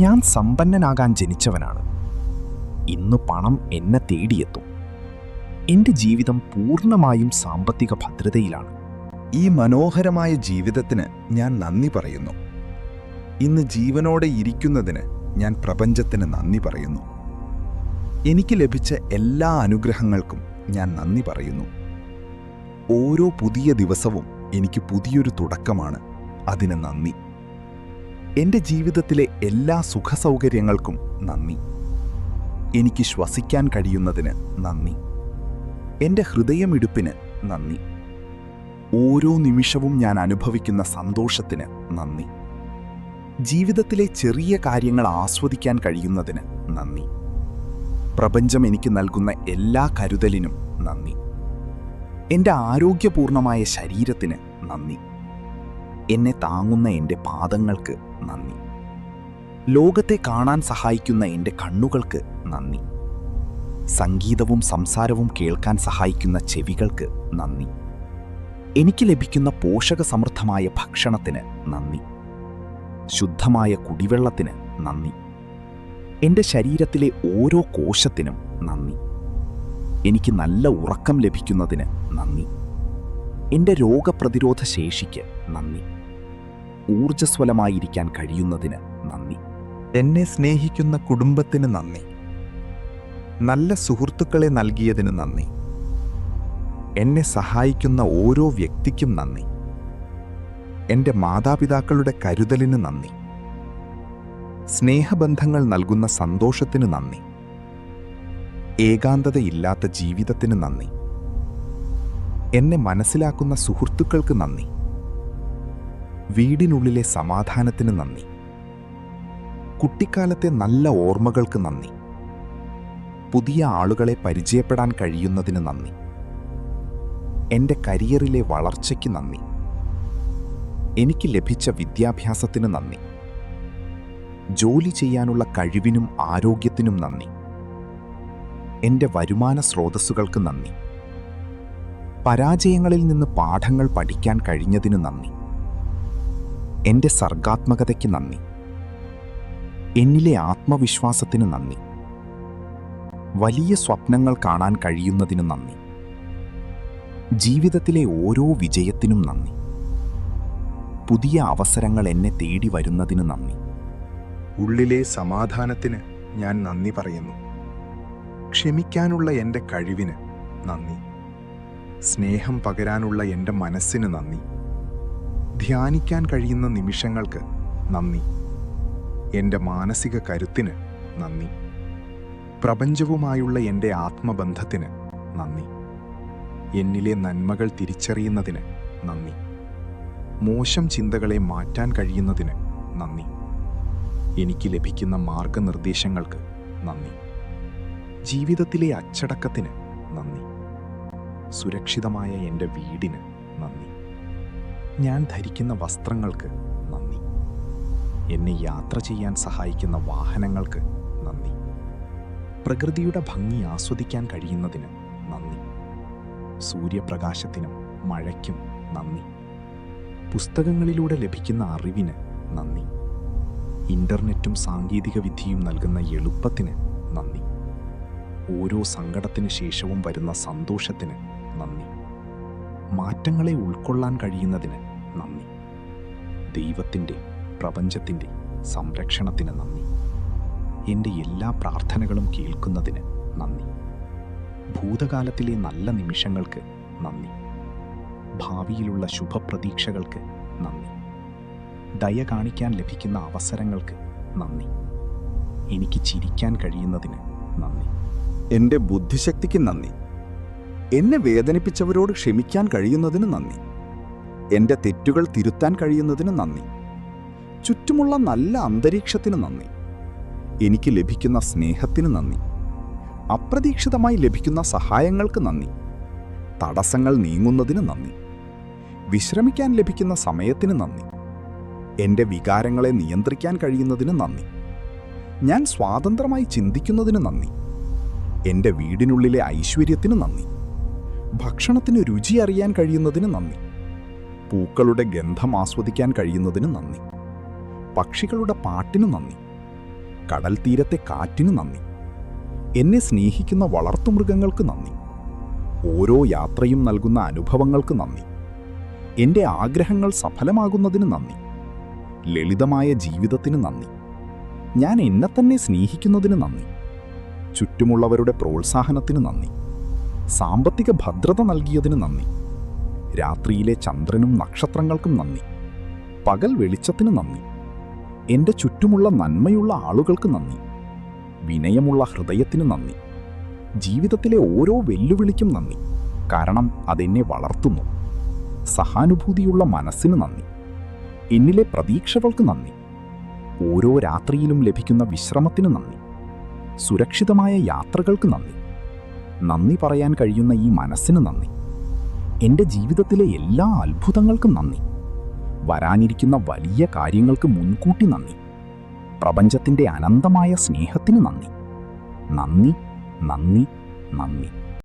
ഞാൻ സമ്പന്നനാകാൻ ജനിച്ചവനാണ്. ഇന്ന് പണം എന്നെ തേടിയെത്തും. എൻ്റെ ജീവിതം പൂർണ്ണമായും സാമ്പത്തിക ഭദ്രതയിലാണ്. ഈ മനോഹരമായ ജീവിതത്തിന് ഞാൻ നന്ദി പറയുന്നു. ഇന്ന് ജീവനോടെ ഇരിക്കുന്നതിന് ഞാൻ പ്രപഞ്ചത്തിന് നന്ദി പറയുന്നു. എനിക്ക് ലഭിച്ച എല്ലാ അനുഗ്രഹങ്ങൾക്കും ഞാൻ നന്ദി പറയുന്നു. ഓരോ പുതിയ ദിവസവും എനിക്ക് പുതിയൊരു തുടക്കമാണ്. അതിന് നന്ദി. എൻ്റെ ജീവിതത്തിലെ എല്ലാ സുഖസൗകര്യങ്ങൾക്കും നന്ദി. എനിക്ക് ശ്വസിക്കാൻ കഴിയുന്നതിന് നന്ദി. എൻ്റെ ഹൃദയമിടിപ്പിന് നന്ദി. ഓരോ നിമിഷവും ഞാൻ അനുഭവിക്കുന്ന സന്തോഷത്തിന് നന്ദി. ജീവിതത്തിലെ ചെറിയ കാര്യങ്ങൾ ആസ്വദിക്കാൻ കഴിയുന്നതിന് നന്ദി. പ്രപഞ്ചം എനിക്ക് നൽകുന്ന എല്ലാ കരുതലിനും നന്ദി. എൻ്റെ ആരോഗ്യപൂർണമായ ശരീരത്തിന് നന്ദി. എന്നെ താങ്ങുന്ന എൻ്റെ പാദങ്ങൾക്ക് നന്ദി. ലോകത്തെ കാണാൻ സഹായിക്കുന്ന എൻ്റെ കണ്ണുകൾക്ക് നന്ദി. സംഗീതവും സംസാരവും കേൾക്കാൻ സഹായിക്കുന്ന ചെവികൾക്ക് നന്ദി. എനിക്ക് ലഭിക്കുന്ന പോഷകസമൃദ്ധമായ ഭക്ഷണത്തിന് നന്ദി. ശുദ്ധമായ കുടിവെള്ളത്തിന് നന്ദി. എൻ്റെ ശരീരത്തിലെ ഓരോ കോശത്തിനും നന്ദി. എനിക്ക് നല്ല ഉറക്കം ലഭിക്കുന്നതിന് നന്ദി. എൻ്റെ രോഗപ്രതിരോധ ശേഷിക്ക് നന്ദി. ഊർജ്ജസ്വലമായിരിക്കാൻ കഴിയുന്നതിന് നന്ദി. എന്നെ സ്നേഹിക്കുന്ന കുടുംബത്തിന് നന്ദി. നല്ല സുഹൃത്തുക്കളെ നൽകിയതിന് നന്ദി. എന്നെ സഹായിക്കുന്ന ഓരോ വ്യക്തിക്കും നന്ദി. എൻ്റെ മാതാപിതാക്കളുടെ കരുതലിന് നന്ദി. സ്നേഹബന്ധങ്ങൾ നൽകുന്ന സന്തോഷത്തിന് നന്ദി. ഏകാന്തതയില്ലാത്ത ജീവിതത്തിന് നന്ദി. എന്നെ മനസ്സിലാക്കുന്ന സുഹൃത്തുക്കൾക്ക് നന്ദി. വീടിനുള്ളിലെ സമാധാനത്തിന് നന്ദി. കുട്ടിക്കാലത്തെ നല്ല ഓർമ്മകൾക്ക് നന്ദി. പുതിയ ആളുകളെ പരിചയപ്പെടാൻ കഴിയുന്നതിന് നന്ദി. എൻ്റെ കരിയറിലെ വളർച്ചയ്ക്ക് നന്ദി. എനിക്ക് ലഭിച്ച വിദ്യാഭ്യാസത്തിന് നന്ദി. ജോലി ചെയ്യാനുള്ള കഴിവിനും ആരോഗ്യത്തിനും നന്ദി. എൻ്റെ വരുമാന സ്രോതസ്സുകൾക്ക് നന്ദി. പരാജയങ്ങളിൽ നിന്ന് പാഠങ്ങൾ പഠിക്കാൻ കഴിഞ്ഞതിന് നന്ദി. എൻ്റെ സർഗാത്മകതയ്ക്ക് നന്ദി. എന്നിലെ ആത്മവിശ്വാസത്തിന് നന്ദി. വലിയ സ്വപ്നങ്ങൾ കാണാൻ കഴിയുന്നതിന് നന്ദി. ജീവിതത്തിലെ ഓരോ വിജയത്തിനും നന്ദി. പുതിയ അവസരങ്ങൾ എന്നെ തേടി വരുന്നതിന് നന്ദി. ഉള്ളിലെ സമാധാനത്തിന് ഞാൻ നന്ദി പറയുന്നു. ക്ഷമിക്കാനുള്ള എൻ്റെ കഴിവിന് നന്ദി. സ്നേഹം പകരാനുള്ള എൻ്റെ മനസ്സിന് നന്ദി. ധ്യാനിക്കാൻ കഴിയുന്ന നിമിഷങ്ങൾക്ക് നന്ദി. എൻ്റെ മാനസിക കരുത്തിന് നന്ദി. പ്രപഞ്ചവുമായുള്ള എൻ്റെ ആത്മബന്ധത്തിന് നന്ദി. എന്നിലെ നന്മകൾ തിരിച്ചറിയുന്നതിന് നന്ദി. മോശം ചിന്തകളെ മാറ്റാൻ കഴിയുന്നതിന് നന്ദി. എനിക്ക് ലഭിക്കുന്ന മാർഗനിർദ്ദേശങ്ങൾക്ക് നന്ദി. ജീവിതത്തിലെ അച്ചടക്കത്തിന് നന്ദി. സുരക്ഷിതമായ എൻ്റെ വീടിന് നന്ദി. ഞാൻ ധരിക്കുന്ന വസ്ത്രങ്ങൾക്ക് നന്ദി. എന്നെ യാത്ര ചെയ്യാൻ സഹായിക്കുന്ന വാഹനങ്ങൾക്ക് നന്ദി. പ്രകൃതിയുടെ ഭംഗി ആസ്വദിക്കാൻ കഴിയുന്നതിന് നന്ദി. സൂര്യപ്രകാശത്തിനും മഴയ്ക്കും നന്ദി. പുസ്തകങ്ങളിലൂടെ ലഭിക്കുന്ന അറിവിന് നന്ദി. ഇൻ്റർനെറ്റും സാങ്കേതിക വിദ്യയും നൽകുന്ന എളുപ്പത്തിന് നന്ദി. ഓരോ സങ്കടത്തിന് ശേഷവും വരുന്ന സന്തോഷത്തിന് നന്ദി. മാറ്റങ്ങളെ ഉൾക്കൊള്ളാൻ കഴിയുന്നതിന് നന്ദി. ദൈവത്തിൻ്റെ, പ്രപഞ്ചത്തിൻ്റെ സംരക്ഷണത്തിന് നന്ദി. എൻ്റെ എല്ലാ പ്രാർത്ഥനകളും കേൾക്കുന്നതിന് നന്ദി. ഭൂതകാലത്തിലെ നല്ല നിമിഷങ്ങൾക്ക് നന്ദി. ഭാവിയിലുള്ള ശുഭപ്രതീക്ഷകൾക്ക് നന്ദി. ദയ കാണിക്കാൻ ലഭിക്കുന്ന അവസരങ്ങൾക്ക് നന്ദി. എനിക്ക് ചിരിക്കാൻ കഴിയുന്നതിന് നന്ദി. എൻ്റെ ബുദ്ധിശക്തിക്ക് നന്ദി. എന്നെ വേദനിപ്പിച്ചവരോട് ക്ഷമിക്കാൻ കഴിയുന്നതിന് നന്ദി. എൻ്റെ തെറ്റുകൾ തിരുത്താൻ കഴിയുന്നതിന് നന്ദി. ചുറ്റുമുള്ള നല്ല അന്തരീക്ഷത്തിന് നന്ദി. എനിക്ക് ലഭിക്കുന്ന സ്നേഹത്തിന് നന്ദി. അപ്രതീക്ഷിതമായി ലഭിക്കുന്ന സഹായങ്ങൾക്ക് നന്ദി. തടസ്സങ്ങൾ നീങ്ങുന്നതിന് നന്ദി. വിശ്രമിക്കാൻ ലഭിക്കുന്ന സമയത്തിന് നന്ദി. എൻ്റെ വികാരങ്ങളെ നിയന്ത്രിക്കാൻ കഴിയുന്നതിന് നന്ദി. ഞാൻ സ്വാതന്ത്ര്യമായി ചിന്തിക്കുന്നതിന് നന്ദി. എൻ്റെ വീടിനുള്ളിലെ ഐശ്വര്യത്തിന് നന്ദി. ഭക്ഷണത്തിന് രുചി അറിയാൻ കഴിയുന്നതിന് നന്ദി. പൂക്കളുടെ ഗന്ധം ആസ്വദിക്കാൻ കഴിയുന്നതിന് നന്ദി. പക്ഷികളുടെ പാട്ടിന് നന്ദി. കടൽ തീരത്തെ കാറ്റിന് നന്ദി. എന്നെ സ്നേഹിക്കുന്ന വളർത്തുമൃഗങ്ങൾക്ക് നന്ദി. ഓരോ യാത്രയും നൽകുന്ന അനുഭവങ്ങൾക്ക് നന്ദി. എൻ്റെ ആഗ്രഹങ്ങൾ സഫലമാകുന്നതിന് നന്ദി. ലളിതമായ ജീവിതത്തിന് നന്ദി. ഞാൻ എന്നെ തന്നെ സ്നേഹിക്കുന്നതിന് നന്ദി. ചുറ്റുമുള്ളവരുടെ പ്രോത്സാഹനത്തിന് നന്ദി. സാമ്പത്തിക ഭദ്രത നൽകിയതിന് നന്ദി. രാത്രിയിലെ ചന്ദ്രനും നക്ഷത്രങ്ങൾക്കും നന്ദി. പകൽ വെളിച്ചത്തിന് നന്ദി. എൻ്റെ ചുറ്റുമുള്ള നന്മയുള്ള ആളുകൾക്ക് നന്ദി. വിനയമുള്ള ഹൃദയത്തിന് നന്ദി. ജീവിതത്തിലെ ഓരോ വെല്ലുവിളിക്കും നന്ദി, കാരണം അതെന്നെ വളർത്തുന്നു. സഹാനുഭൂതിയുള്ള മനസ്സിന് നന്ദി. എന്നിലെ പ്രതീക്ഷകൾക്ക് നന്ദി. ഓരോ രാത്രിയിലും ലഭിക്കുന്ന വിശ്രമത്തിന് നന്ദി. സുരക്ഷിതമായ യാത്രകൾക്ക് നന്ദി. നന്ദി പറയാൻ കഴിയുന്ന ഈ മനസ്സിന് നന്ദി. എൻ്റെ ജീവിതത്തിലെ എല്ലാ അത്ഭുതങ്ങൾക്കും നന്ദി. വരാനിരിക്കുന്ന വലിയ കാര്യങ്ങൾക്ക് മുൻകൂട്ടി നന്ദി. പ്രപഞ്ചത്തിൻ്റെ അനന്തമായ സ്നേഹത്തിന് നന്ദി. നന്ദി, നന്ദി, നന്ദി.